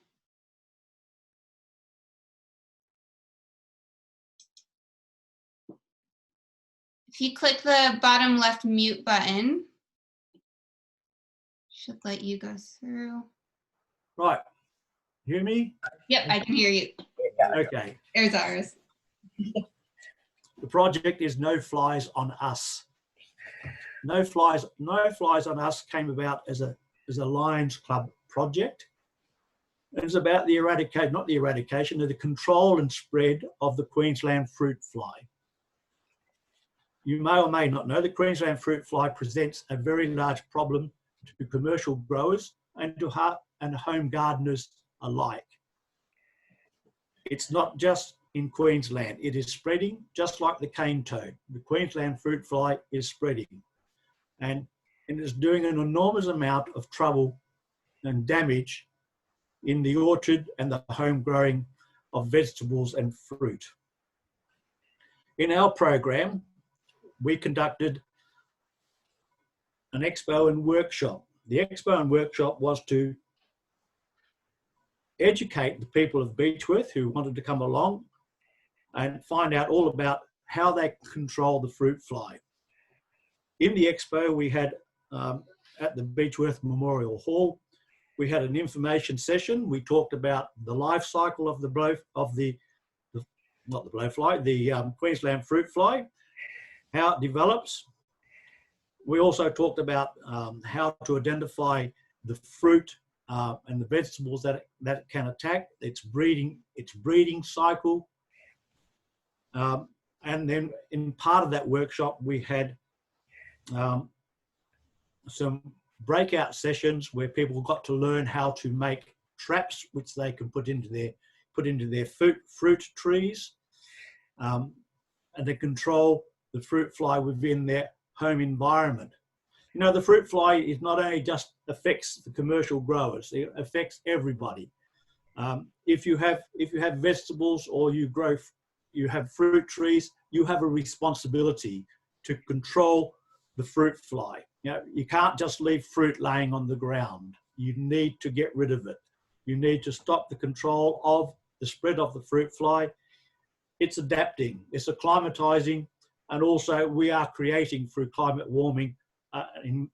If you click the bottom left mute button, should let you go through. Right. Hear me? Yep, I can hear you. Okay. There's Iris. The project is No Flies on Us. No Flies on Us came about as a Lions Club project. It was about the eradication of the control and spread of the Queensland fruit fly. You may or may not know the Queensland fruit fly presents a very large problem to commercial growers and to home gardeners alike. It's not just in Queensland, it is spreading just like the cane toad. The Queensland fruit fly is spreading, and it is doing an enormous amount of trouble and damage in the orchard and the home growing of vegetables and fruit. In our program, we conducted an expo and workshop. The expo and workshop was to educate the people of Beechworth who wanted to come along and find out all about how they control the fruit fly. In the expo, we had at the Beechworth Memorial Hall, we had an information session. We talked about the life cycle of the Queensland fruit fly, how it develops. We also talked about how to identify the fruit and the vegetables that it can attack, its breeding cycle. And then in part of that workshop, we had some breakout sessions where people got to learn how to make traps which they can put into their fruit trees, and to control the fruit fly within their home environment. You know, the fruit fly is not only just affects the commercial growers, it affects everybody. If you have vegetables or you have fruit trees, you have a responsibility to control the fruit fly. You know, you can't just leave fruit laying on the ground. You need to get rid of it. You need to stop the control of the spread of the fruit fly. It's adapting, it's acclimatizing, and also we are creating through climate warming an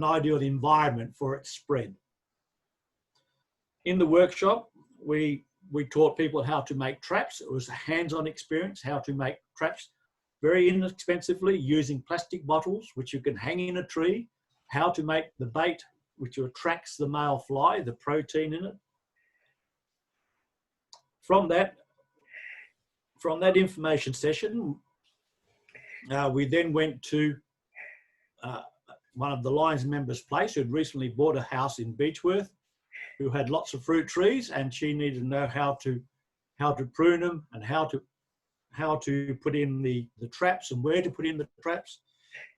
ideal environment for its spread. In the workshop, we taught people how to make traps. It was a hands-on experience, how to make traps very inexpensively using plastic bottles, which you can hang in a tree, how to make the bait, which attracts the male fly, the protein in it. From that information session, we then went to one of the Lions members' place who had recently bought a house in Beechworth, who had lots of fruit trees, and she needed to know how to prune them and how to put in the traps and where to put in the traps.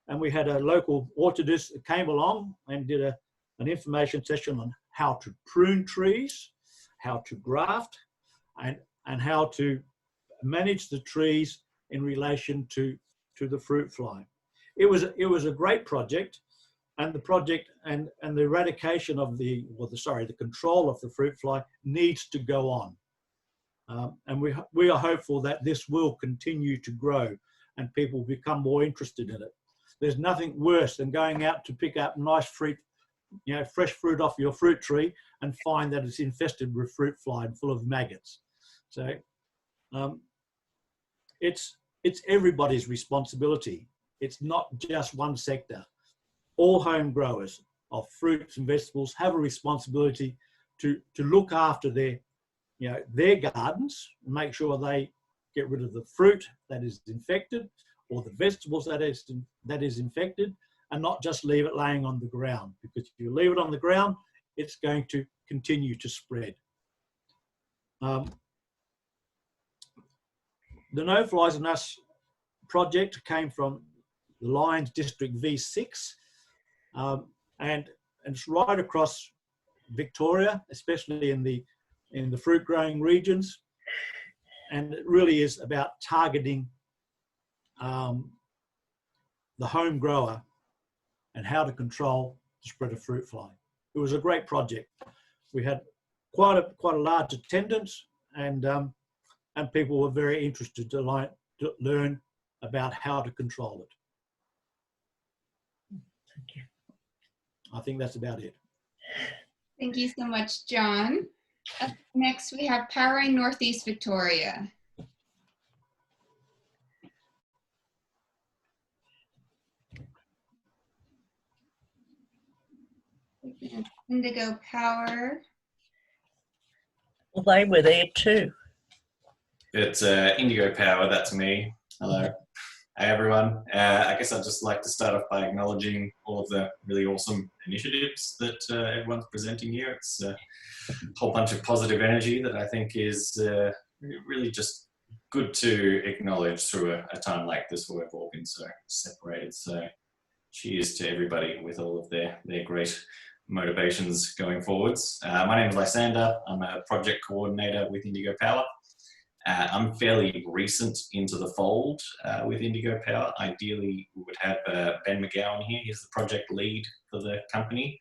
And we had a local orchardist that came along and did an information session on how to prune trees, how to graft, and how to manage the trees in relation to the fruit fly. It was a great project, and the project and the eradication of the control of the fruit fly needs to go on. And we are hopeful that this will continue to grow and people become more interested in it. There's nothing worse than going out to pick up nice fruit, you know, fresh fruit off your fruit tree and find that it's infested with fruit fly and full of maggots. So it's everybody's responsibility. It's not just one sector. All home growers of fruits and vegetables have a responsibility to look after their gardens, make sure they get rid of the fruit that is infected or the vegetables that is infected, and not just leave it laying on the ground, because if you leave it on the ground, it's going to continue to spread. The No Flies on Us project came from the Lions District V6, and it's right across Victoria, especially in the fruit growing regions, and it really is about targeting the home grower and how to control the spread of fruit fly. It was a great project. We had quite a large attendance, and people were very interested to learn about how to control it. Thank you. I think that's about it. Thank you so much, John. Up next, we have Powering Northeast Victoria. Indigo Power. Well, they were there too. It's Indigo Power, that's me. Hello. Hey everyone. I guess I'd just like to start off by acknowledging all of the really awesome initiatives that everyone's presenting here. It's a whole bunch of positive energy that I think is really just good to acknowledge through a time like this where we've all been so separated. So cheers to everybody with all of their great motivations going forwards. My name is Lysander. I'm a project coordinator with Indigo Power. I'm fairly recent into the fold with Indigo Power. Ideally, we would have Ben McGowan here. He's the project lead for the company,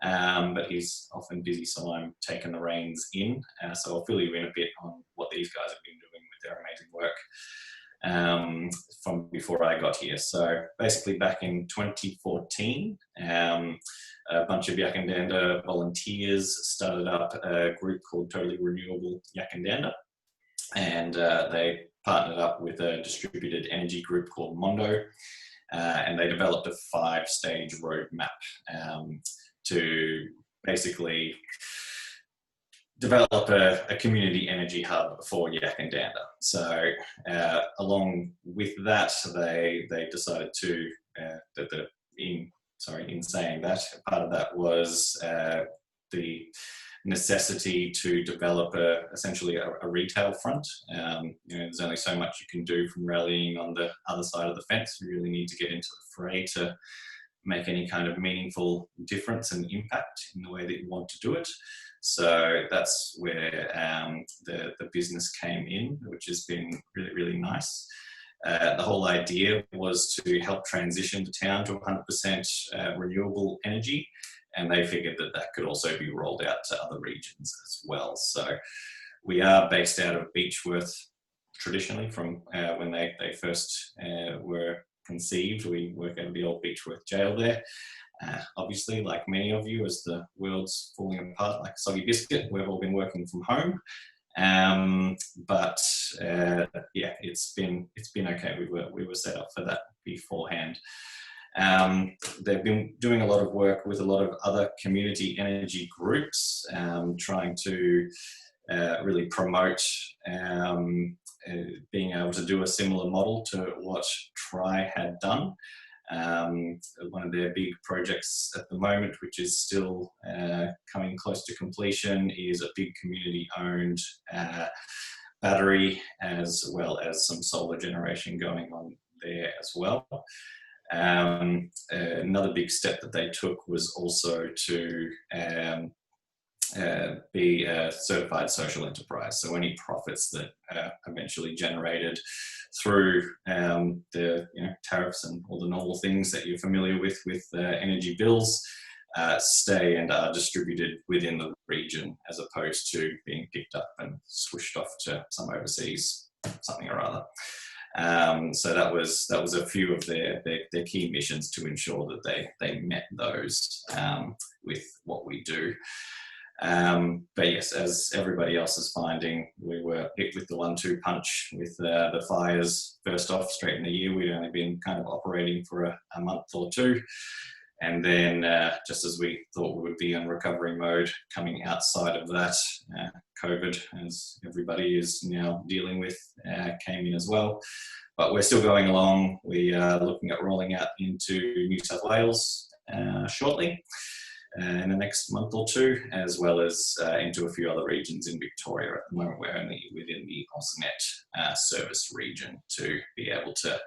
but he's often busy, so I'm taking the reins in. So I'll fill you in a bit on what these guys have been doing with their amazing work from before I got here. So basically back in 2014, a bunch of Yackandandah volunteers started up a group called Totally Renewable Yackandandah. And they partnered up with a distributed energy group called Mondo, and they developed a 5-stage roadmap to basically develop a community energy hub for Yackandandah. So along with that, they decided to, in saying that, part of that was the necessity to develop essentially a retail front. There's only so much you can do from rallying on the other side of the fence. You really need to get into the fray to make any kind of meaningful difference and impact in the way that you want to do it. So that's where the business came in, which has been really, really nice. The whole idea was to help transition the town to 100% renewable energy. And they figured that that could also be rolled out to other regions as well. So we are based out of Beechworth traditionally from when they first were conceived. We work out of the old Beechworth jail there. Obviously, like many of you, as the world's falling apart like a soggy biscuit, we've all been working from home. Yeah, it's been okay. We were set up for that beforehand. They've been doing a lot of work with a lot of other community energy groups, trying to really promote being able to do a similar model to what Tri had done. One of their big projects at the moment, which is still coming close to completion, is a big community-owned battery, as well as some solar generation going on there as well. Another big step that they took was also to be a certified social enterprise. So any profits that are eventually generated through the tariffs and all the normal things that you're familiar with energy bills stay and are distributed within the region, as opposed to being picked up and swished off to some overseas something or other. So that was a few of their key missions to ensure that they met those with what we do. But yes, as everybody else is finding, we were hit with the 1-2 punch with the fires first off straight in the year. We'd only been kind of operating for a month or two. And then just as we thought we would be in recovery mode, coming outside of that, COVID, as everybody is now dealing with, came in as well. But we're still going along. We are looking at rolling out into New South Wales shortly, in the next month or two, as well as into a few other regions in Victoria. At the moment, we're only within the AusNet service region to be able to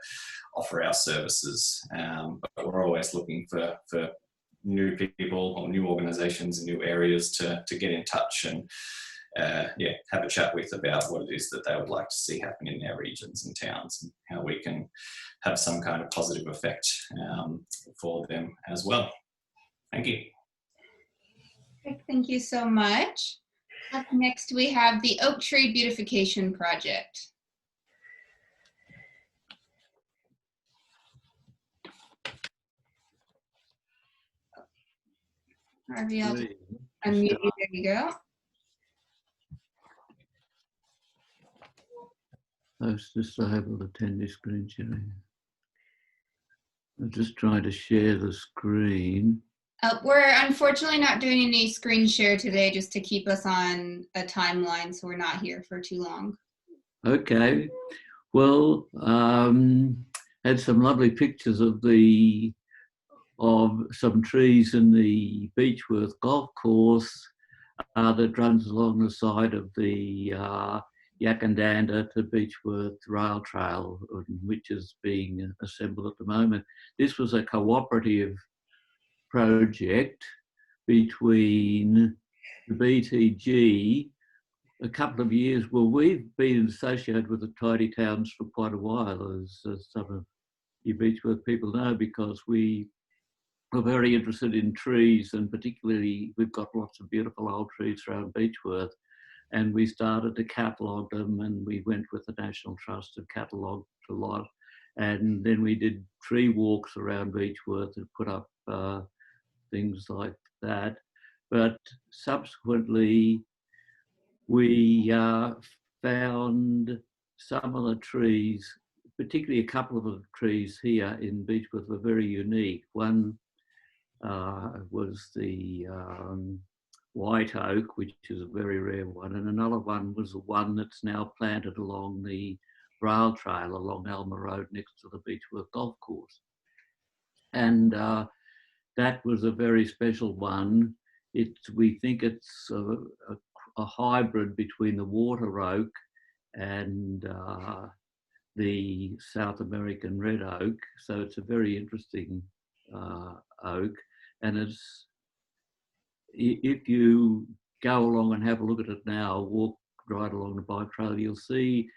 offer our services. But we're always looking for new people or new organisations in new areas to get in touch and have a chat with about what it is that they would like to see happen in their regions and towns, and how we can have some kind of positive effect for them as well. Thank you. Thank you so much. Up next, we have the Oak Tree Beautification Project. Harvey, I'll just unmute you. There you go. Host disabled attendee screen sharing. I'll just try to share the screen. We're unfortunately not doing any screen share today just to keep us on a timeline, so we're not here for too long. Okay. Well, had some lovely pictures of some trees in the Beechworth golf course that runs along the side of the Yakandanda to Beechworth rail trail, which is being assembled at the moment. This was a cooperative project between the BTG a couple of years. Well, we've been associated with the Tidy Towns for quite a while, as some of you Beechworth people know, because we are very interested in trees, and particularly we've got lots of beautiful old trees around Beechworth, and we started to catalogue them, and we went with the National Trust and catalogued a lot, and then we did tree walks around Beechworth and put up things like that. But subsequently we found some of the trees, particularly a couple of the trees here in Beechworth, were very unique. One was the white oak, which is a very rare one, and another one was the one that's now planted along the rail trail along Alma Road next to the Beechworth golf course. And that was a very special one. We think it's a hybrid between the water oak and the South American red oak. So it's a very interesting oak. And it's, if you go along and have a look at it now, walk right along the bike trail, you'll see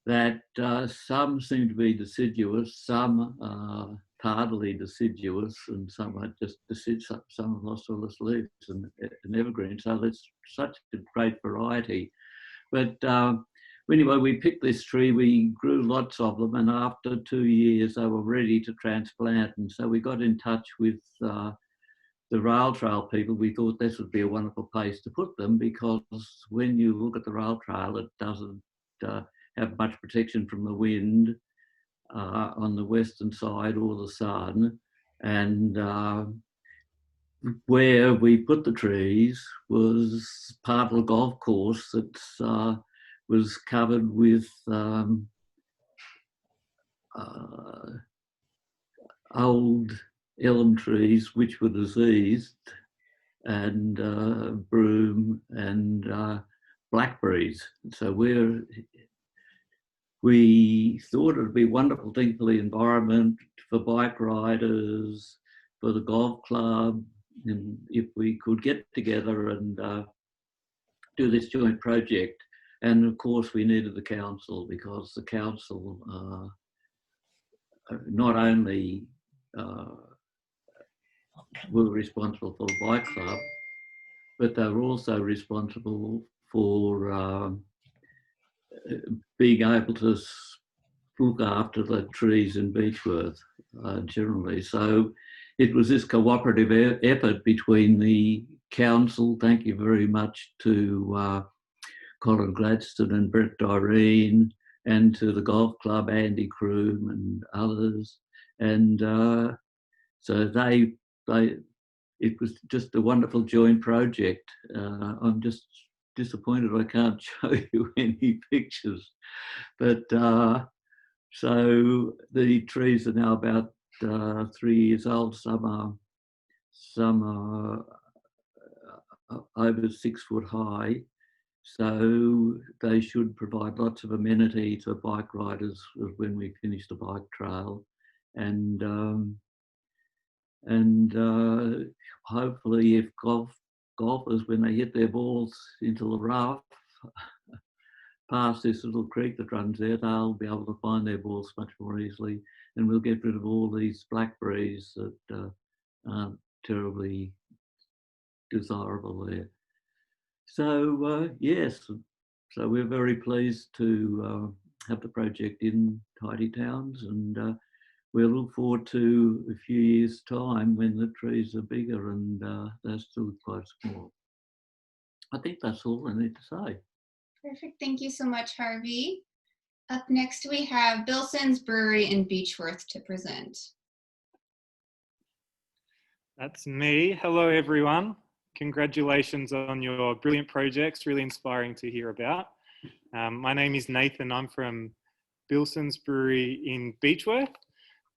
that some seem to be deciduous, some tardily deciduous, and some are just deciduous, some have lost all its leaves and evergreen. So there's such a great variety. But anyway, we picked this tree, we grew lots of them, and after 2 years they were ready to transplant. And so we got in touch with the rail trail people. We thought this would be a wonderful place to put them, because when you look at the rail trail, it doesn't have much protection from the wind on the western side or the sun. And where we put the trees was part of the golf course that was covered with old elm trees which were diseased, and broom and blackberries. So we thought it would be a wonderful thing for the environment, for bike riders, for the golf club, and if we could get together and do this joint project. And of course we needed the council, because the council not only were responsible for the bike club, but they were also responsible for being able to look after the trees in Beechworth generally. So it was this cooperative effort between the council, thank you very much to Colin Gladstone and Brett Doreen, and to the golf club, Andy Kroom and others. And so it was just a wonderful joint project. I'm just disappointed I can't show you any pictures, but so the trees are now about 3 years old. Some are over 6 foot high, so they should provide lots of amenity to bike riders when we finish the bike trail, and hopefully if golfers, when they hit their balls into the rough past this little creek that runs there, they'll be able to find their balls much more easily, and we'll get rid of all these blackberries that aren't terribly desirable there. So yes, so we're very pleased to have the project in Tidy Towns, and we'll look forward to a few years' time when the trees are bigger and they're still quite small. I think that's all I need to say. Perfect. Thank you so much, Harvey. Up next, we have Bilson's Brewery in Beechworth to present. That's me. Hello, everyone. Congratulations on your brilliant projects, really inspiring to hear about. My name is Nathan. I'm from Bilson's Brewery in Beechworth.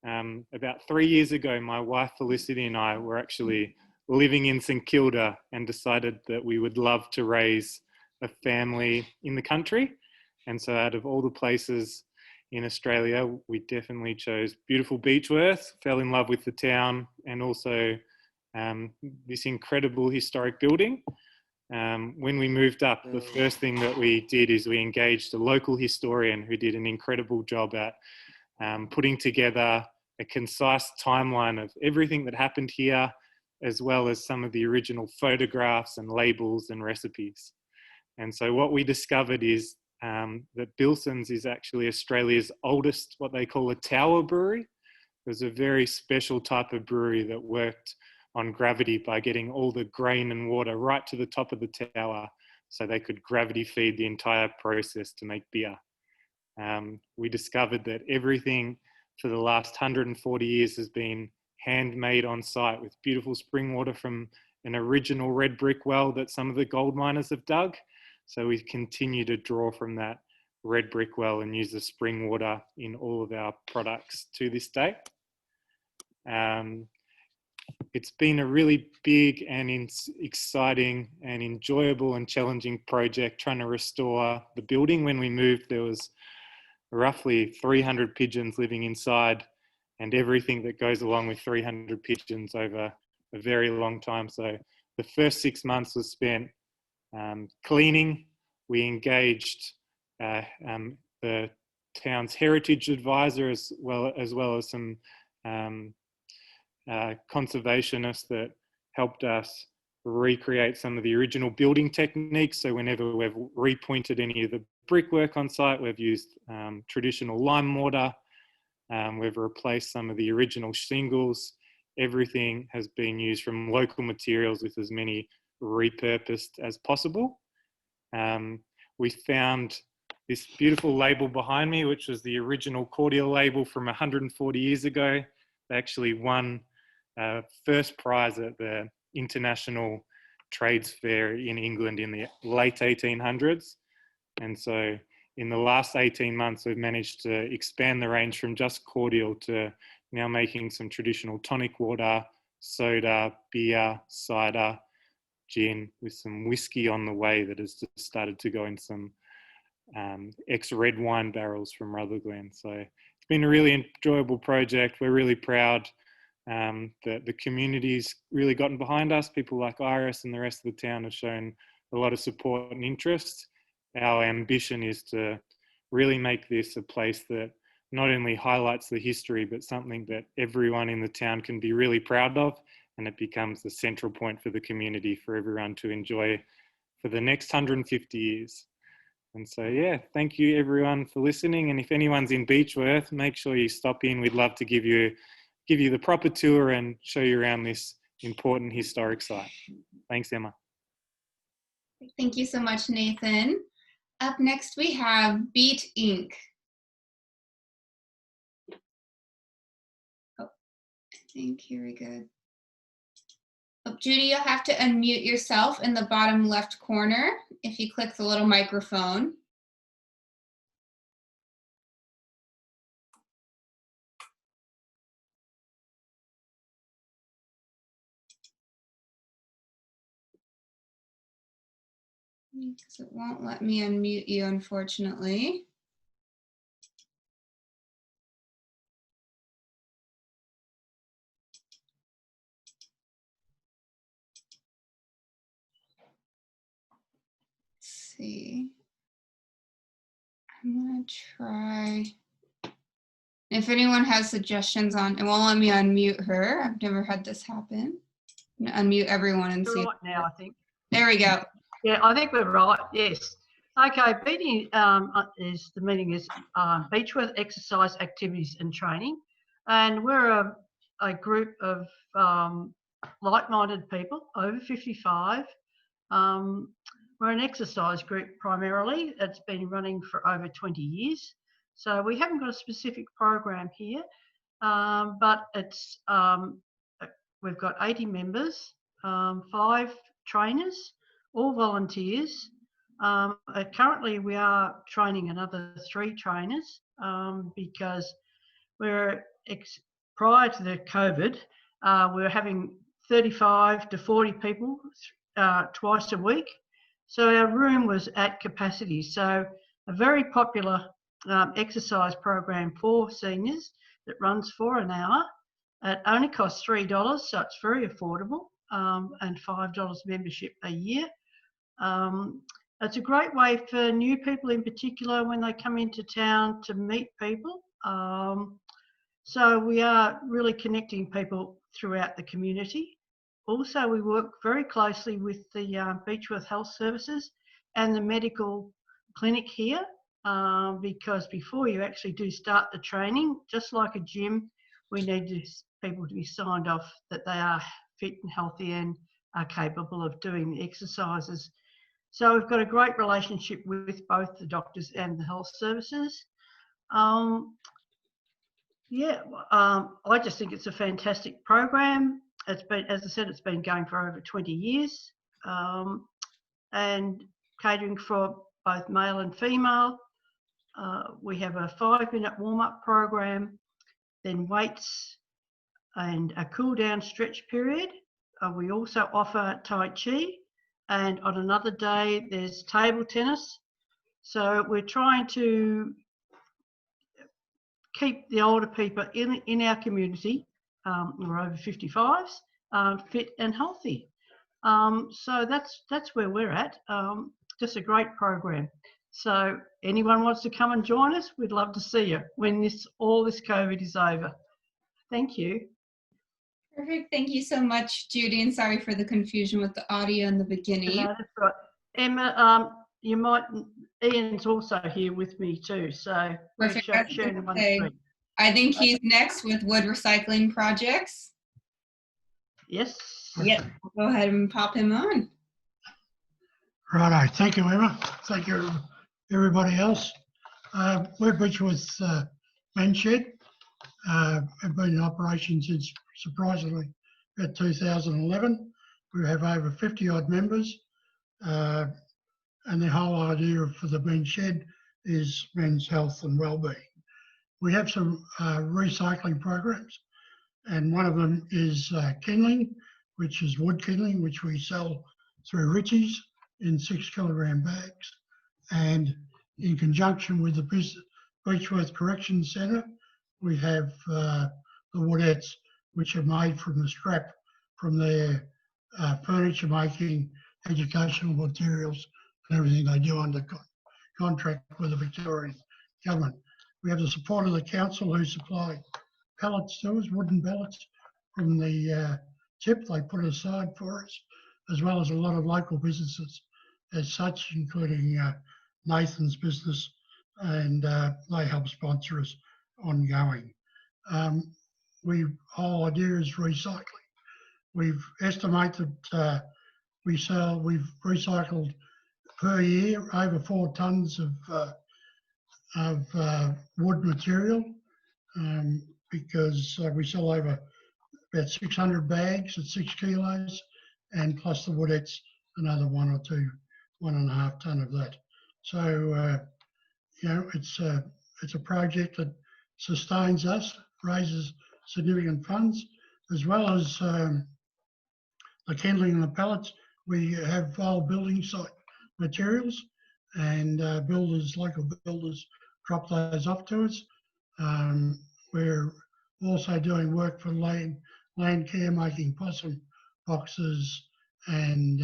About 3 years ago, my wife Felicity and I were actually living in St Kilda and decided that we would love to raise a family in the country. And so out of all the places in Australia, we definitely chose beautiful Beechworth, fell in love with the town, and also this incredible historic building. When we moved up, the first thing that we did is we engaged a local historian who did an incredible job at putting together a concise timeline of everything that happened here, as well as some of the original photographs and labels and recipes. And so what we discovered is that Bilson's is actually Australia's oldest, what they call a tower brewery. It was a very special type of brewery that worked on gravity by getting all the grain and water right to the top of the tower so they could gravity feed the entire process to make beer. We discovered that everything for the last 140 years has been handmade on site with beautiful spring water from an original red brick well that some of the gold miners have dug. So we continue to draw from that red brick well and use the spring water in all of our products to this day. It's been a really big and exciting and enjoyable and challenging project trying to restore the building. When we moved, there was roughly 300 pigeons living inside and everything that goes along with 300 pigeons over a very long time. So the first 6 months was spent cleaning. We engaged the town's heritage advisor as well as some conservationists that helped us recreate some of the original building techniques. So whenever we've repointed any of the brickwork on site, we've used traditional lime mortar. We've replaced some of the original shingles. Everything has been used from local materials with as many repurposed as possible. We found this beautiful label behind me, which was the original cordial label from 140 years ago. They actually won first prize at the International Trades Fair in England in the late 1800s. And so in the last 18 months, we've managed to expand the range from just cordial to now making some traditional tonic water, soda, beer, cider, gin, with some whiskey on the way that has just started to go in some ex-red wine barrels from Rutherglen. So it's been a really enjoyable project. We're really proud that the community's really gotten behind us. People like Iris and the rest of the town have shown a lot of support and interest. Our ambition is to really make this a place that not only highlights the history, but something that everyone in the town can be really proud of, and it becomes the central point for the community for everyone to enjoy for the next 150 years. And so, yeah, thank you everyone for listening. And if anyone's in Beechworth, make sure you stop in. We'd love to give you the proper tour and show you around this important historic site. Thanks, Emma. Thank you so much, Nathan. Up next, we have Beat Inc. Oh, I think here we go. Oh, Judy, you'll have to unmute yourself in the bottom left corner if you click the little microphone. Because it won't let me unmute you, unfortunately. Let's see. I'm gonna try. If anyone has suggestions on, it won't let me unmute her. I've never had this happen. I'm gonna unmute everyone and see. Right now, I think. There we go. Yeah, I think we're right. Yes. Okay. Beating is the meaning is Beechworth Exercise Activities and Training, and we're a group of like-minded people over 55. We're an exercise group primarily. It's been running for over 20 years. So we haven't got a specific program here, but it's we've got 80 members, 5 trainers, all volunteers. Currently, we are training another 3 trainers because prior to the COVID, we were having 35 to 40 people twice a week. So our room was at capacity. So a very popular exercise program for seniors that runs for an hour. It only costs $3, so it's very affordable, and $5 membership a year. It's a great way for new people in particular when they come into town to meet people. So we are really connecting people throughout the community. Also, we work very closely with the Beechworth Health Services and the medical clinic here because before you actually do start the training, just like a gym, we need people to be signed off that they are fit and healthy and are capable of doing the exercises. So we've got a great relationship with both the doctors and the health services. I just think it's a fantastic program. It's been, as I said, it's been going for over 20 years and catering for both male and female. We have a 5-minute warm-up program, then weights and a cool-down stretch period. We also offer Tai Chi, and on another day there's table tennis. So we're trying to keep the older people in our community, we're over 55s, fit and healthy. So that's where we're at. Just a great program. So anyone wants to come and join us, we'd love to see you when all this COVID is over. Thank you. Perfect. Thank you so much, Judy, and sorry for the confusion with the audio in the beginning. No, that's right. Emma, Ian's also here with me too, so Perfect. sharing one screen. I think he's next with wood recycling projects. Yes. Yep. Go ahead and pop him on. Righto. Thank you, Emma. Thank you, everybody else. We're Beechworth Men's Shed. Have been in operation since, surprisingly, about 2011. We have over 50 odd members, and the whole idea for the Men's Shed is men's health and well-being. We have some recycling programs, and one of them is kindling, which is wood kindling, which we sell through Ritchie's in 6-kilogram bags. And in conjunction with the Beechworth Correction Centre, we have the woodettes, which are made from the scrap from their furniture making, educational materials, and everything they do under contract with the Victorian Government. We have the support of the council who supply pallets to us, wooden pallets from the tip they put aside for us, as well as a lot of local businesses as such, including Nathan's business, and they help sponsor us ongoing. Whole idea is recycling. We've estimated we've recycled per year over 4 tonnes of wood material, because we sell over about 600 bags at 6 kilos, and plus the woodettes another 1 or 2, 1.5 tonne of that. So it's a project that sustains us, raises significant funds, as well as the kindling and the pallets. We have old building site materials, and local builders drop those off to us. We're also doing work for land care, making possum boxes and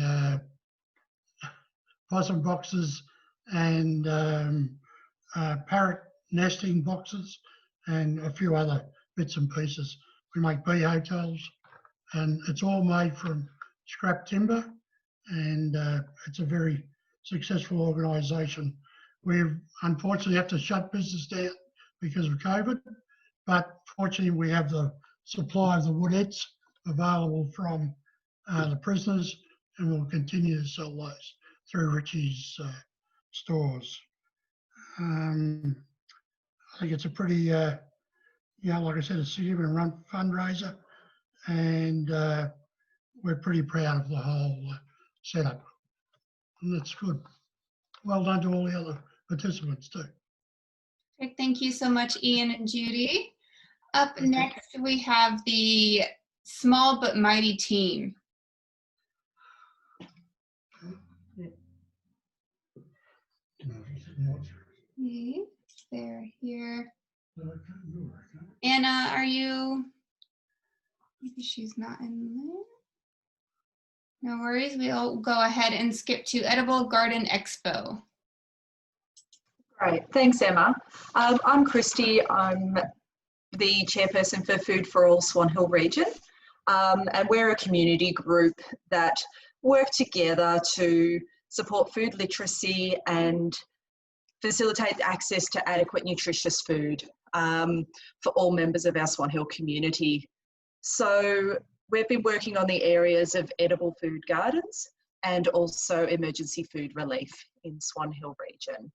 parrot nesting boxes, and a few other bits and pieces. We make bee hotels, and it's all made from scrap timber, and it's a very successful organisation. We've unfortunately have to shut business down because of COVID, but fortunately we have the supply of the woodettes available from the prisoners, and we'll continue to sell those through Ritchie's stores. I think it's a pretty, like I said, a significant fundraiser, and we're pretty proud of the whole setup. And that's good. Well done to all the other participants too. Okay, thank you so much, Ian and Judy. Up next, we have the Small But Mighty team. Okay, they're here. Anna, are you? Maybe she's not in there. No worries. We'll go ahead and skip to Edible Garden Expo. Great, thanks Emma. I'm Christy, I'm the chairperson for Food for All Swan Hill region, and we're a community group that work together to support food literacy and facilitate access to adequate nutritious food for all members of our Swan Hill community. So we've been working on the areas of edible food gardens and also emergency food relief in Swan Hill region.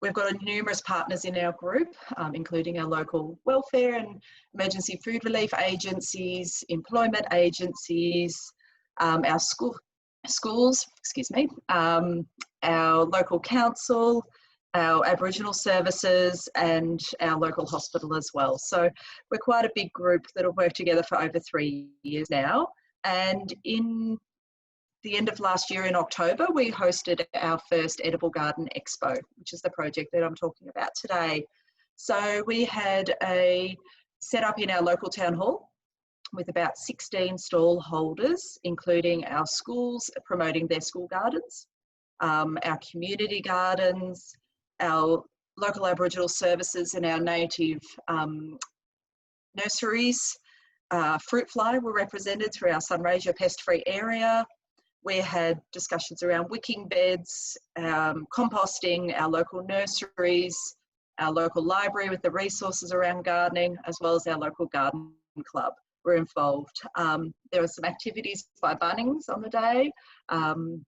We've got numerous partners in our group, including our local welfare and emergency food relief agencies, employment agencies, our schools, excuse me, our local council, our Aboriginal services, and our local hospital as well. So we're quite a big group that have worked together for over 3 years now. And in the end of last year in October, we hosted our first Edible Garden Expo, which is the project that I'm talking about today. So we had a set up in our local town hall with about 16 stall holders, including our schools promoting their school gardens, our community gardens, our local Aboriginal services and our native nurseries. Fruit fly were represented through our Sunraysia pest-free area. We had discussions around wicking beds, composting, our local nurseries, our local library with the resources around gardening, as well as our local garden club were involved. There were some activities by Bunnings on the day, and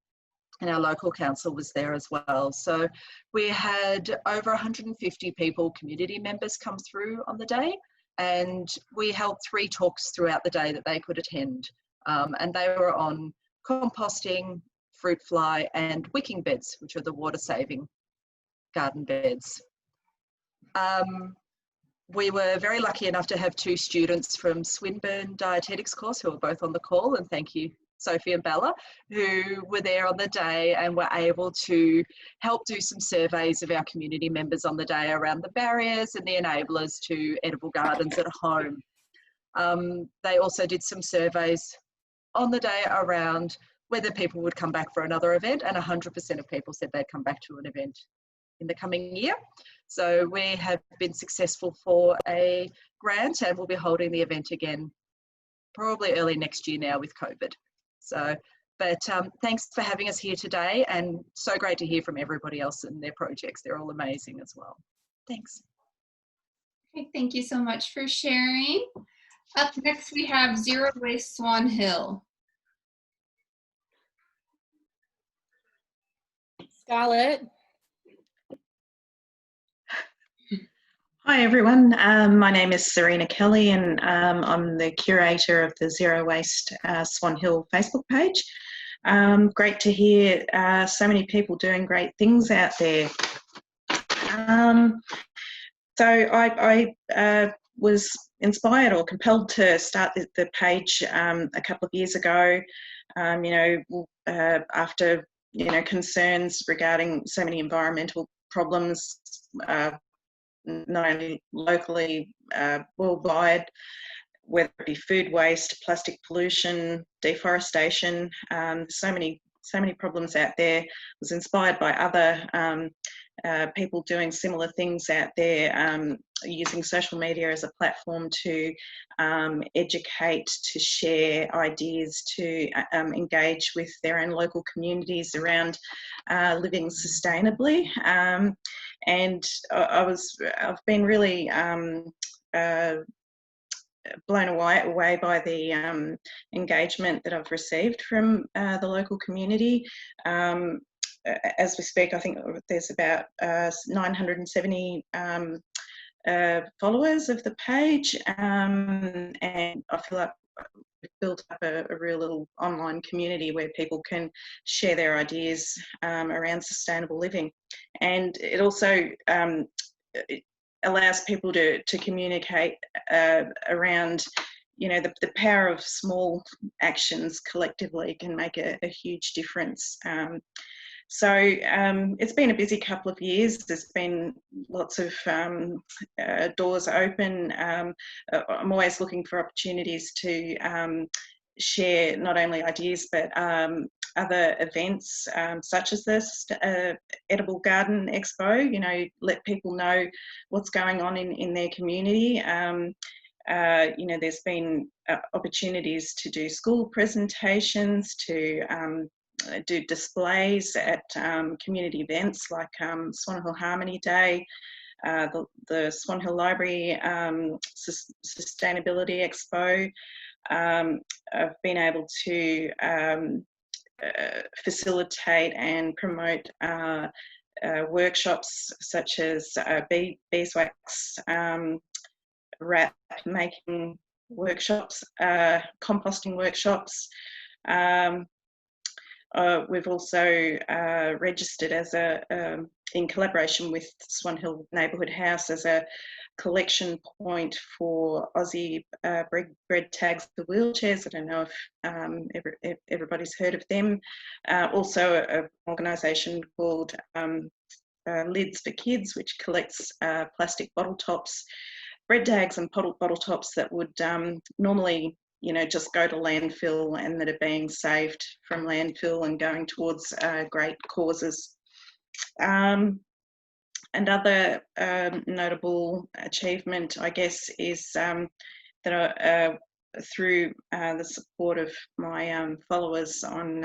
our local council was there as well. So we had over 150 people, community members, come through on the day, and we held 3 talks throughout the day that they could attend, and they were on composting, fruit fly, and wicking beds, which are the water-saving garden beds. We were very lucky enough to have 2 students from Swinburne Dietetics course who were both on the call, and thank you, Sophie and Bella, who were there on the day and were able to help do some surveys of our community members on the day around the barriers and the enablers to edible gardens at home. They also did some surveys on the day around whether people would come back for another event, and 100% of people said they'd come back to an event in the coming year. So we have been successful for a grant, and we'll be holding the event again probably early next year now with COVID. So, but thanks for having us here today, and so great to hear from everybody else and their projects. They're all amazing as well. Thanks. Okay, thank you so much for sharing. Up next, we have Zero Waste Swan Hill. Scarlett. Hi everyone, my name is Serena Kelly, and I'm the curator of the Zero Waste Swan Hill Facebook page. Great to hear so many people doing great things out there. So I was inspired or compelled to start the page a couple of years ago, after concerns regarding so many environmental problems, not only locally, worldwide, whether it be food waste, plastic pollution, deforestation, so many problems out there. I was inspired by other people doing similar things out there, using social media as a platform to educate, to share ideas, to engage with their own local communities around living sustainably. And I've been really blown away by the engagement that I've received from the local community. As we speak, I think there's about 970 followers of the page, and I feel like we've built up a real little online community where people can share their ideas around sustainable living. And it also it allows people to communicate around, you know, the power of small actions collectively can make a huge difference. So it's been a busy couple of years. There's been lots of doors open. I'm always looking for opportunities to share not only ideas but other events such as this Edible Garden Expo. You know, let people know what's going on in their community. You know, there's been opportunities to do school presentations, to do displays at community events like Swan Hill Harmony Day, the Swan Hill Library Sustainability Expo. I've been able to facilitate and promote workshops such as beeswax wrap making workshops, composting workshops. We've also registered as in collaboration with Swan Hill Neighbourhood House as a collection point for Aussie bread tags for wheelchairs. I don't know if everybody's heard of them. Also an organisation called Lids for Kids, which collects plastic bottle tops, bread tags and bottle tops that would normally, you know, just go to landfill and that are being saved from landfill and going towards great causes. Another notable achievement, I guess, is that through the support of my followers on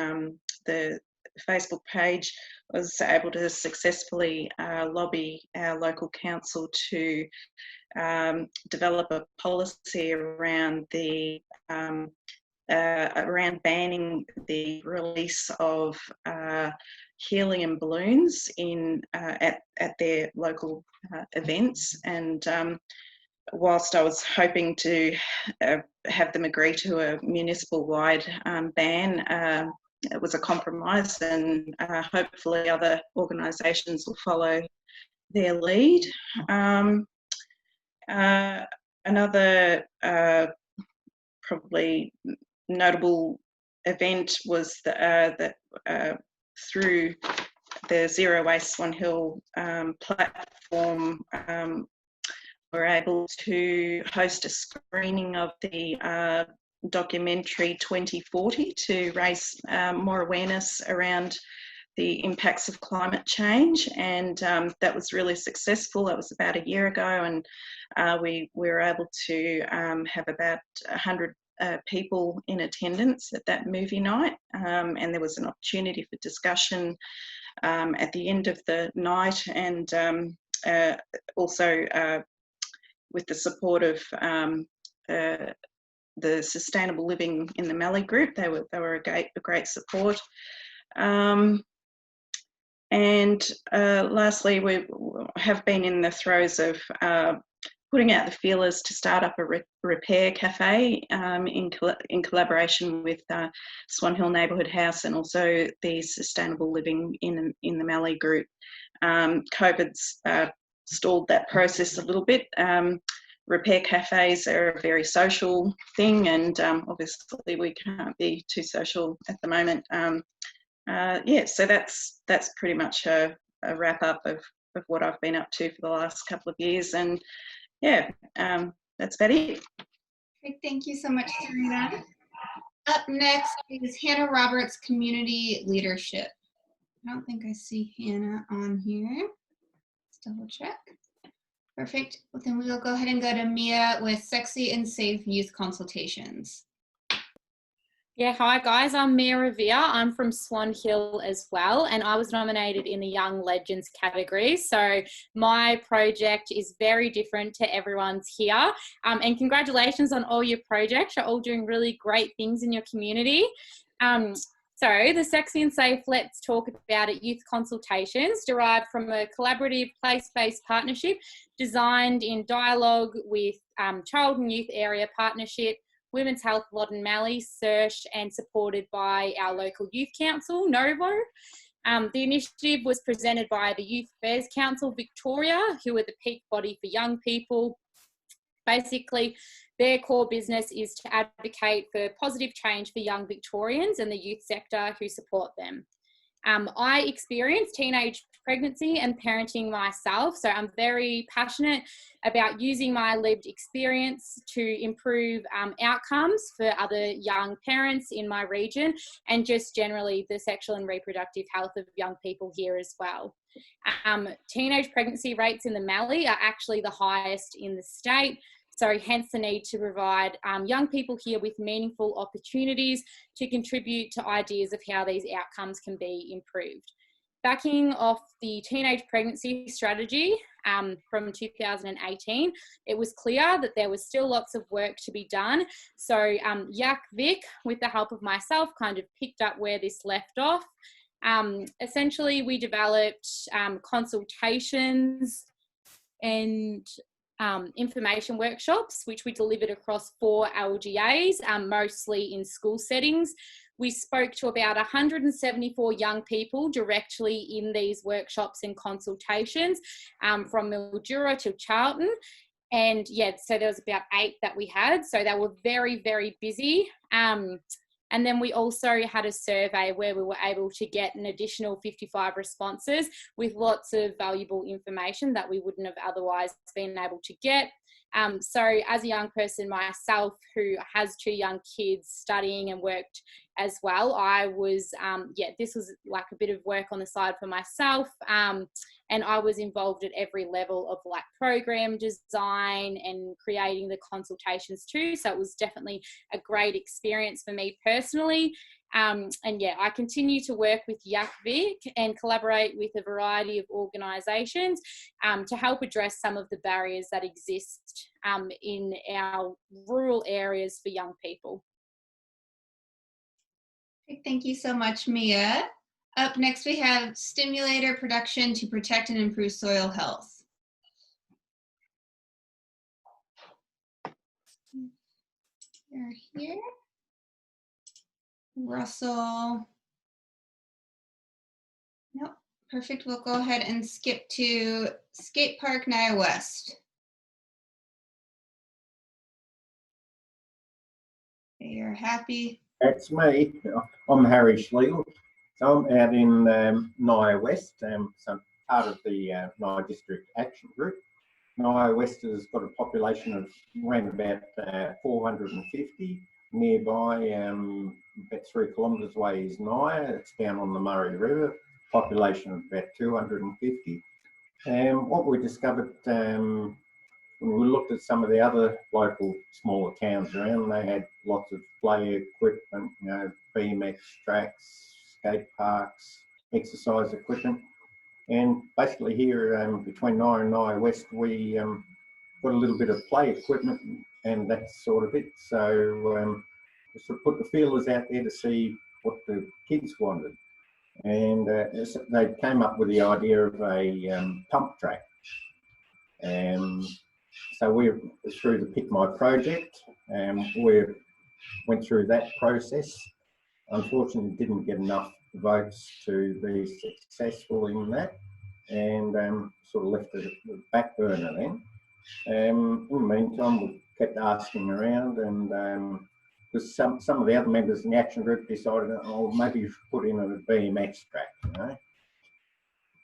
the Facebook page, I was able to successfully lobby our local council to develop a policy around the around banning the release of helium balloons in at their local events. And whilst I was hoping to have them agree to a municipal-wide ban, it was a compromise, and hopefully other organisations will follow their lead. Another probably notable event was that through the Zero Waste Swan Hill platform, we're able to host a screening of the documentary 2040 to raise more awareness around the impacts of climate change, and that was really successful. That was about a year ago, and we were able to have about 100 people in attendance at that movie night, and there was an opportunity for discussion at the end of the night, and also with the support of the Sustainable Living in the Mallee group. They were a great support. And lastly, we have been in the throes of putting out the feelers to start up a repair cafe in collaboration with Swan Hill Neighbourhood House and also the Sustainable Living in the Mallee group. COVID's stalled that process a little bit. Repair cafes are a very social thing, and obviously we can't be too social at the moment. Yeah, so that's pretty much a wrap up of what I've been up to for the last couple of years, and yeah, that's about it. Great, thank you so much, Serena. Up next is Hannah Roberts, Community Leadership. I don't think I see Hannah on here. Let's double check. Perfect. Well, then we'll go ahead and go to Mia with Sexy and Safe Youth Consultations. Yeah, hi guys, I'm Mia Revere. I'm from Swan Hill as well, and I was nominated in the Young Legends category. So my project is very different to everyone's here. And congratulations on all your projects. You're all doing really great things in your community. So the Sexy and Safe Let's Talk About It youth consultations derived from a collaborative place-based partnership designed in dialogue with Child and Youth Area Partnership, Women's Health Loddon Mallee, SERSH, and supported by our local youth council, Novo. The initiative was presented by the Youth Affairs Council Victoria, who are the peak body for young people. Basically, their core business is to advocate for positive change for young Victorians and the youth sector who support them. I experienced teenage pregnancy and parenting myself, so I'm very passionate about using my lived experience to improve outcomes for other young parents in my region and just generally the sexual and reproductive health of young people here as well. Teenage pregnancy rates in the Mallee are actually the highest in the state. So hence the need to provide young people here with meaningful opportunities to contribute to ideas of how these outcomes can be improved. Backing off the teenage pregnancy strategy from 2018, it was clear that there was still lots of work to be done. So Yak Vic, with the help of myself, kind of picked up where this left off. Essentially, we developed consultations and information workshops, which we delivered across 4 LGAs, mostly in school settings. We spoke to about 174 young people directly in these workshops and consultations from Mildura to Charlton. And yeah, so there was about 8 that we had. So they were very, very busy. And then we also had a survey where we were able to get an additional 55 responses with lots of valuable information that we wouldn't have otherwise been able to get. So as a young person myself who has 2 young kids studying and worked as well, I was, this was like a bit of work on the side for myself. And I was involved at every level of like program design and creating the consultations too. So it was definitely a great experience for me personally. And yeah, I continue to work with Yak Vic and collaborate with a variety of organisations to help address some of the barriers that exist in our rural areas for young people. Thank you so much, Mia. Up next, we have stimulator production to protect and improve soil health. They're here. Russell. Nope, perfect. We'll go ahead and skip to Skate Park Nia West. They are happy. That's me. I'm Harry Schlegel. So I'm out in Nia West, so part of the Nia District Action Group. Nia West has got a population of around about 450. Nearby, about 3 kilometres away is Nia. It's down on the Murray River, population of about 250. What we discovered when we looked at some of the other local smaller towns around, they had lots of play equipment, you know, BMX tracks, skate parks, exercise equipment. And basically here between Nia and Nia West, we got a little bit of play equipment and that's sort of it. So we sort of put the feelers out there to see what the kids wanted. And they came up with the idea of a pump track. So we through the Pick My project, we went through that process. Unfortunately, didn't get enough votes to be successful in that, and sort of left it at the back burner then. In the meantime, we kept asking around, and because some of the other members in the action group decided, oh, maybe you should put in a BMX track, you know.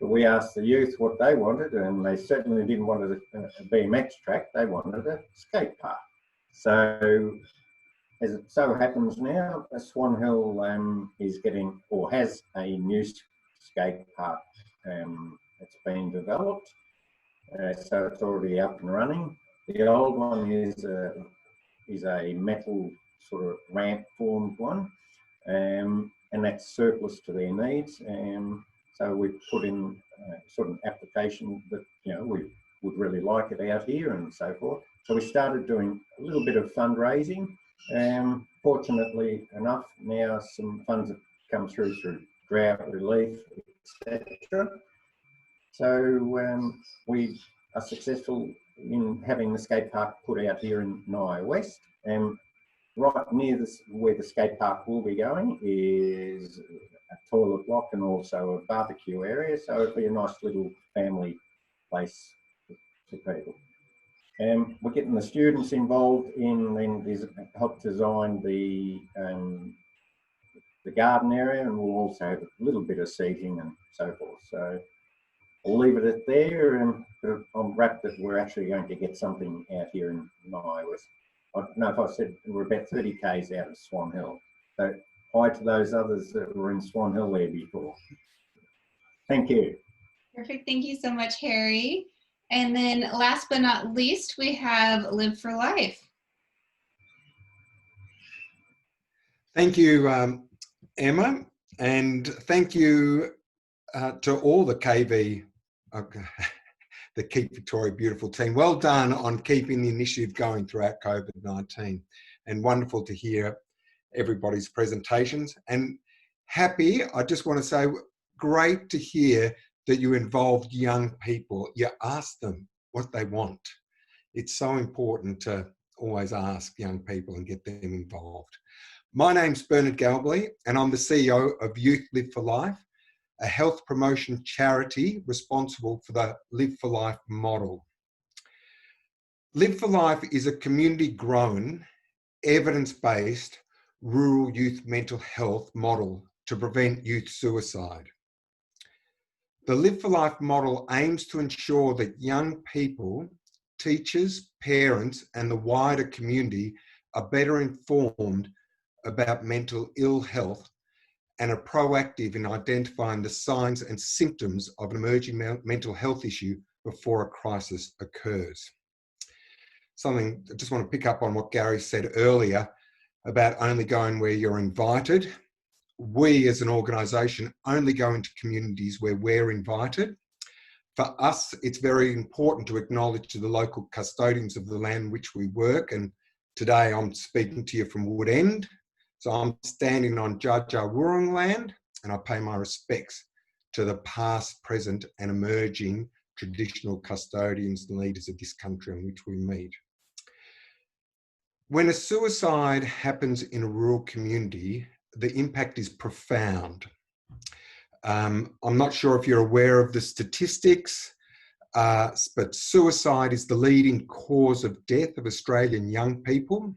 But we asked the youth what they wanted, and they certainly didn't want a BMX track. They wanted a skate park. So, as it so happens now, Swan Hill is getting, or has a new skate park that's been developed. So it's already up and running. The old one is a metal sort of ramp formed one, and that's surplus to their needs. So we put in sort of an application that, you know, we would really like it out here and so forth. So we started doing a little bit of fundraising. Fortunately enough, now some funds have come through drought relief, etc. So we are successful in having the skate park put out here in Nye West, and right near where the skate park will be going is a toilet block and also a barbecue area, so it'll be a nice little family place for people. And we're getting the students involved in help design the garden area, and we'll also have a little bit of seating and so forth. So I'll leave it at there, and I'm wrapped that we're actually going to get something out here in Nye West. I don't know if I said we're about 30 k's out of Swan Hill. So hi to those others that were in Swan Hill there before. Thank you. Perfect. Thank you so much, Harry. And then last but not least, we have Live for Life. Thank you, Emma, and thank you to all the KV, the Keep Victoria Beautiful team. Well done on keeping the initiative going throughout COVID-19, and wonderful to hear everybody's presentations. And happy, I just want to say, great to hear that you involved young people. You asked them what they want. It's so important to always ask young people and get them involved. My name's Bernard Galbally, and I'm the CEO of Youth Live for Life, a health promotion charity responsible for the Live for Life model. Live for Life is a community-grown, evidence-based rural youth mental health model to prevent youth suicide. The Live for Life model aims to ensure that young people, teachers, parents, and the wider community are better informed about mental ill health and are proactive in identifying the signs and symptoms of an emerging mental health issue before a crisis occurs. Something, I just want to pick up on what Gary said earlier about only going where you're invited. We as an organisation only go into communities where we're invited. For us, it's very important to acknowledge the local custodians of the land in which we work, and today I'm speaking to you from Wood End. So I'm standing on Dja Dja Wurrung land, and I pay my respects to the past, present and emerging traditional custodians and leaders of this country in which we meet. When a suicide happens in a rural community, the impact is profound. I'm not sure if you're aware of the statistics, but suicide is the leading cause of death of Australian young people.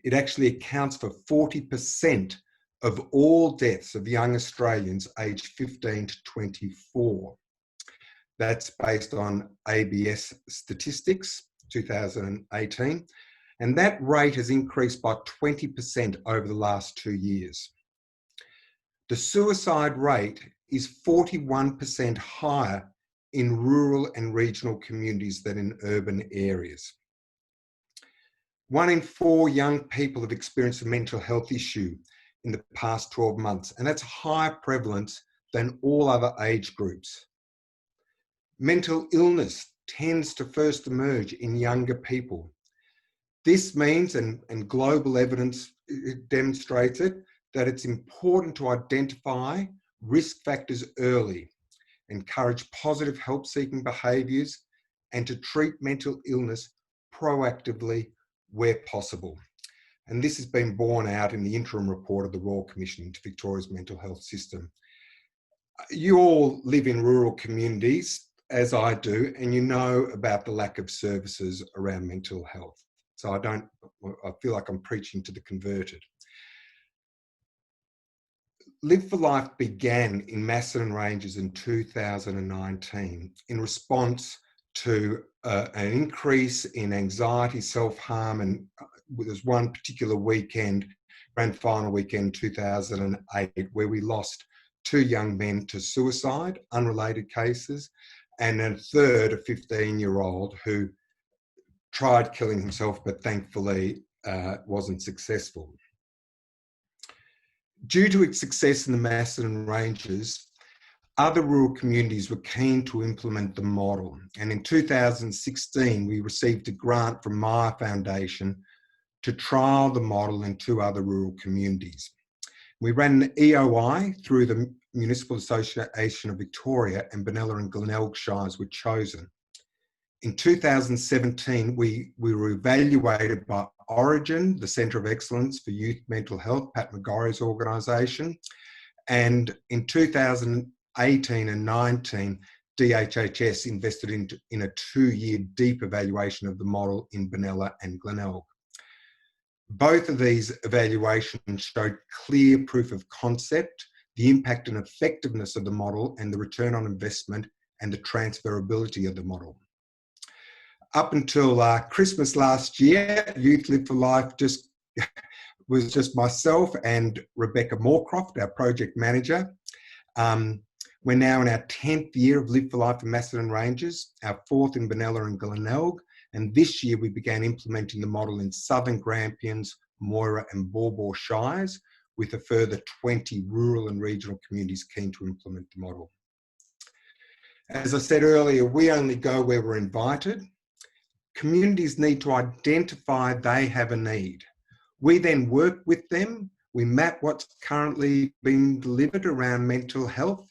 It actually accounts for 40% of all deaths of young Australians aged 15 to 24. That's based on ABS statistics, 2018. And that rate has increased by 20% over the last 2 years. The suicide rate is 41% higher in rural and regional communities than in urban areas. 1 in 4 young people have experienced a mental health issue in the past 12 months, and that's higher prevalence than all other age groups. Mental illness tends to first emerge in younger people. This means, and global evidence demonstrates it, that it's important to identify risk factors early, encourage positive help-seeking behaviours, and to treat mental illness proactively where possible. And this has been borne out in the interim report of the Royal Commission into Victoria's mental health system. You all live in rural communities, as I do, and you know about the lack of services around mental health. So I feel like I'm preaching to the converted. Live for Life began in Macedon Ranges in 2019 in response to an increase in anxiety, self-harm, and there's one particular weekend, grand final weekend 2008, where we lost 2 young men to suicide, unrelated cases, and a third, a 15-year-old, who tried killing himself, but thankfully wasn't successful. Due to its success in the Macedon Ranges, other rural communities were keen to implement the model. And in 2016, we received a grant from Myer Foundation to trial the model in 2 other rural communities. We ran an EOI through the Municipal Association of Victoria, and Benalla and Glenelg Shires were chosen. In 2017, we were evaluated by Origin, the Centre of Excellence for Youth Mental Health, Pat McGorry's organisation. And in 2018 and 19, DHHS invested in a 2-year deep evaluation of the model in Benalla and Glenelg. Both of these evaluations showed clear proof of concept, the impact and effectiveness of the model, and the return on investment and the transferability of the model. Up until Christmas last year, Youth Live for Life was just myself and Rebecca Moorcroft, our project manager. We're now in our 10th year of Live for Life in Macedon Ranges, our 4th in Benalla and Glenelg, and this year we began implementing the model in Southern Grampians, Moira and Baw Baw Shires, with a further 20 rural and regional communities keen to implement the model. As I said earlier, we only go where we're invited. Communities need to identify they have a need. We then work with them. We map what's currently being delivered around mental health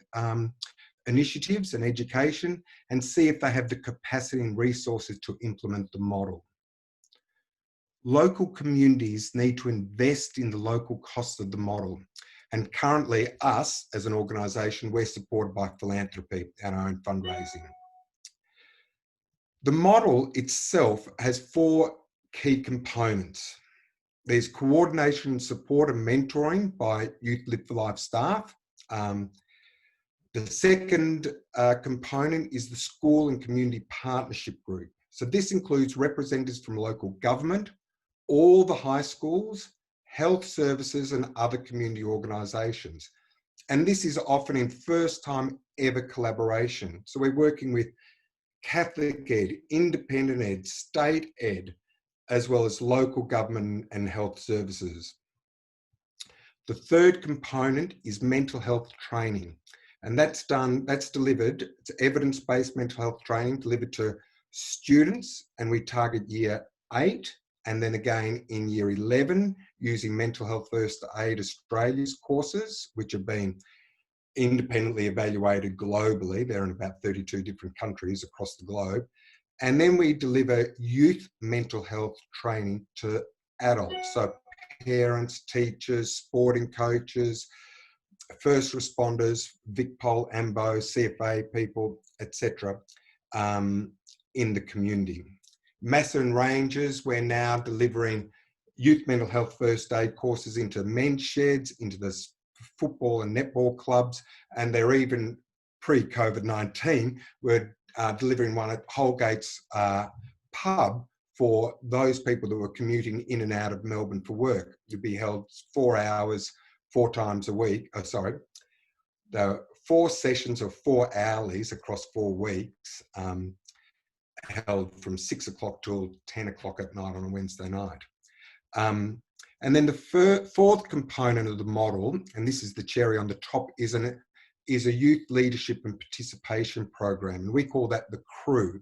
initiatives and education, and see if they have the capacity and resources to implement the model. Local communities need to invest in the local cost of the model. And currently, us as an organisation, we're supported by philanthropy and our own fundraising. The model itself has 4 key components. There's coordination, support and mentoring by Youth Live for Life staff. The second component is the school and community partnership group. So this includes representatives from local government, all the high schools, health services and other community organisations. And this is often in first time ever collaboration. So we're working with Catholic Ed, Independent Ed, State Ed, as well as local government and health services. The third component is mental health training. And that's delivered, it's evidence-based mental health training delivered to students, and we target year 8 and then again in year 11 using Mental Health First Aid Australia's courses, which have been independently evaluated globally. They're in about 32 different countries across the globe. And then we deliver youth mental health training to adults, so parents, teachers, sporting coaches, first responders, VicPol, AMBO, CFA people, etc. In the community. Macedon Ranges, we're now delivering youth mental health first aid courses into men's sheds, into the football and netball clubs, and they're even pre-COVID-19, we're delivering one at Holgate's pub for those people that were commuting in and out of Melbourne for work. You'd be held 4 hours, 4 times a week. There are 4 sessions of 4 hourlies across 4 weeks, held from 6 o'clock till 10 o'clock at night on a Wednesday night. And then the fourth component of the model, and this is the cherry on the top, is a youth leadership and participation program. And we call that the CREW.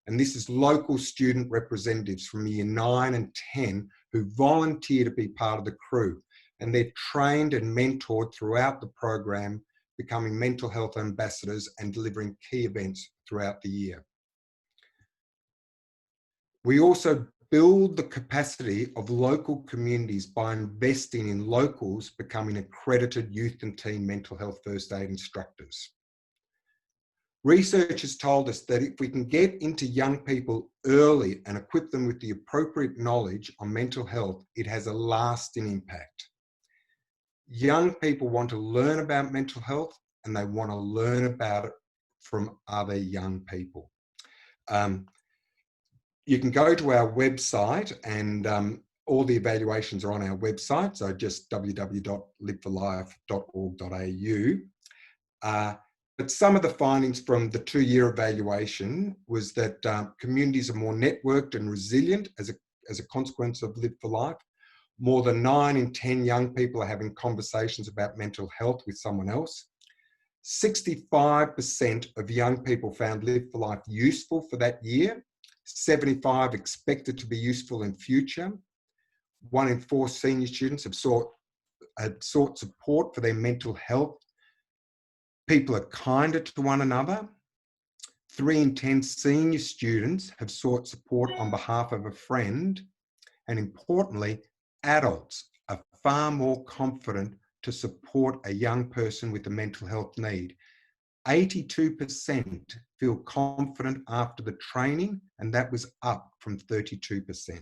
And this is local student representatives from year 9 and 10 who volunteer to be part of the CREW. And they're trained and mentored throughout the program, becoming mental health ambassadors and delivering key events throughout the year. We also build the capacity of local communities by investing in locals becoming accredited youth and teen mental health first aid instructors. Research has told us that if we can get into young people early and equip them with the appropriate knowledge on mental health, it has a lasting impact. Young people want to learn about mental health and they want to learn about it from other young people. You can go to our website and all the evaluations are on our website, so just www.liveforlife.org.au. But some of the findings from the 2-year evaluation was that communities are more networked and resilient as a consequence of Live for Life. More than 9 in 10 young people are having conversations about mental health with someone else. 65% of young people found Live for Life useful for that year. 75 expected to be useful in future. 1 in 4 senior students have sought sought support for their mental health. People are kinder to one another. 3 in 10 senior students have sought support on behalf of a friend. And importantly, adults are far more confident to support a young person with a mental health need. 82% feel confident after the training, and that was up from 32%.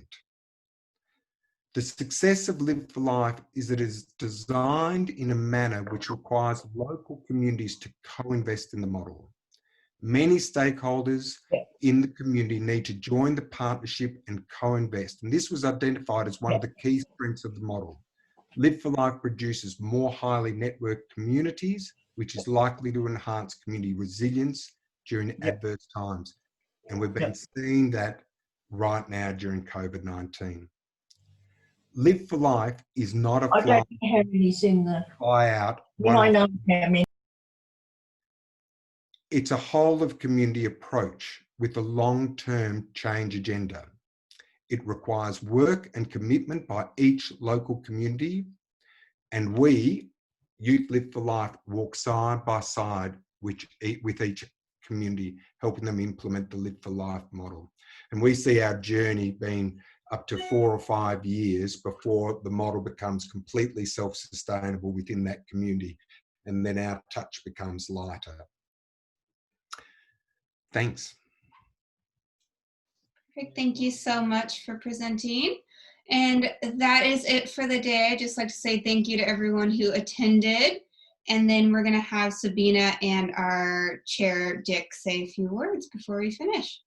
The success of Live for Life is that it is designed in a manner which requires local communities to co-invest in the model. Many stakeholders in the community need to join the partnership and co-invest, and this was identified as one of the key strengths of the model. Live for Life produces more highly networked communities, which is likely to enhance community resilience during adverse times. And we've been seeing that right now during COVID-19. Live for Life is not a I don't know how many's in the buyout. I know how many. It's a whole of community approach with a long-term change agenda. It requires work and commitment by each local community, and we, Youth Live for Life, walk side by side with each community, helping them implement the Live for Life model. And we see our journey being up to 4 or 5 years before the model becomes completely self-sustainable within that community, and then our touch becomes lighter. Thanks. Perfect. Thank you so much for presenting. And that is it for the day. I'd just like to say thank you to everyone who attended. And then we're going to have Sabina and our chair, Dick, say a few words before we finish.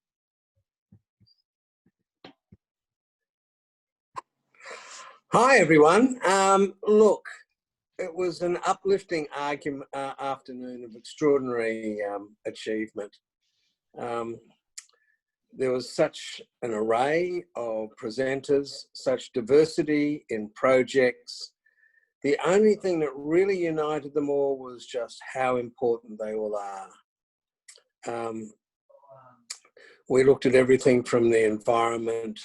Hi, everyone. Look, it was an uplifting afternoon of extraordinary achievement. There was such an array of presenters, such diversity in projects. The only thing that really united them all was just how important they all are. We looked at everything from the environment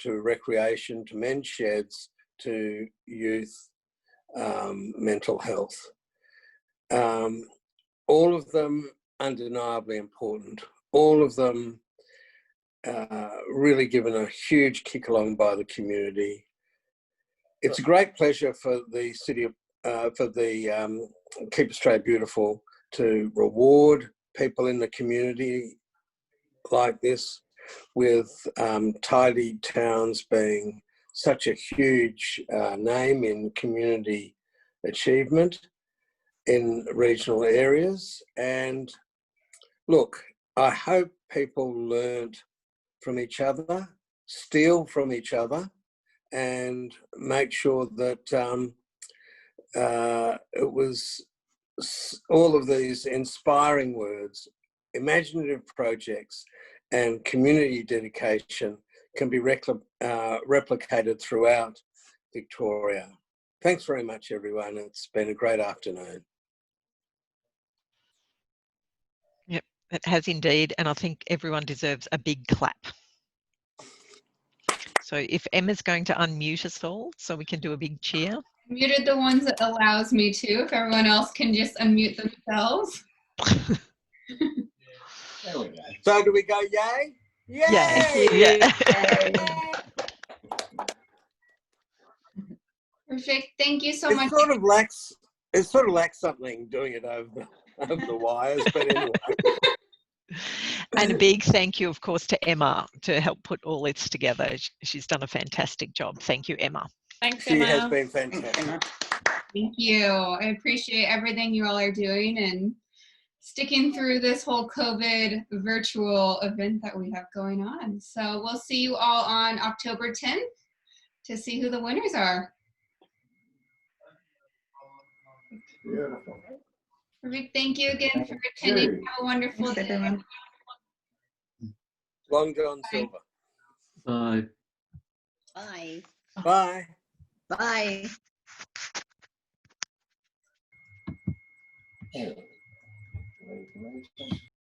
to recreation to men's sheds to youth mental health. All of them undeniably important. All of them really given a huge kick along by the community. It's a great pleasure for the city of, for the Keep Australia Beautiful to reward people in the community like this, with Tidy Towns being such a huge name in community achievement in regional areas. And look, I hope people learned from each other, steal from each other, and make sure that it was all of these inspiring words, imaginative projects, and community dedication can be replicated throughout Victoria. Thanks very much, everyone. It's been a great afternoon. Yep, it has indeed, and I think everyone deserves a big clap. So if Emma's going to unmute us all so we can do a big cheer. Muted the ones that allows me to, if everyone else can just unmute themselves. There we go. So do we go yay? Yay! Yay! Yeah. Perfect. Thank you so much. It sort of lacks something doing it over the wires, but anyway. And a big thank you, of course, to Emma to help put all this together. She's done a fantastic job. Thank you, Emma. Thanks, She Emma. has been fantastic. Thank you. I appreciate everything you all are doing and sticking through this whole COVID virtual event that we have going on. So we'll see you all on October 10th to see who the winners are. Beautiful. Perfect. Thank you again for attending. Have a wonderful day. Everyone. Long John Silver. Bye. Bye. Bye. Bye. Oh.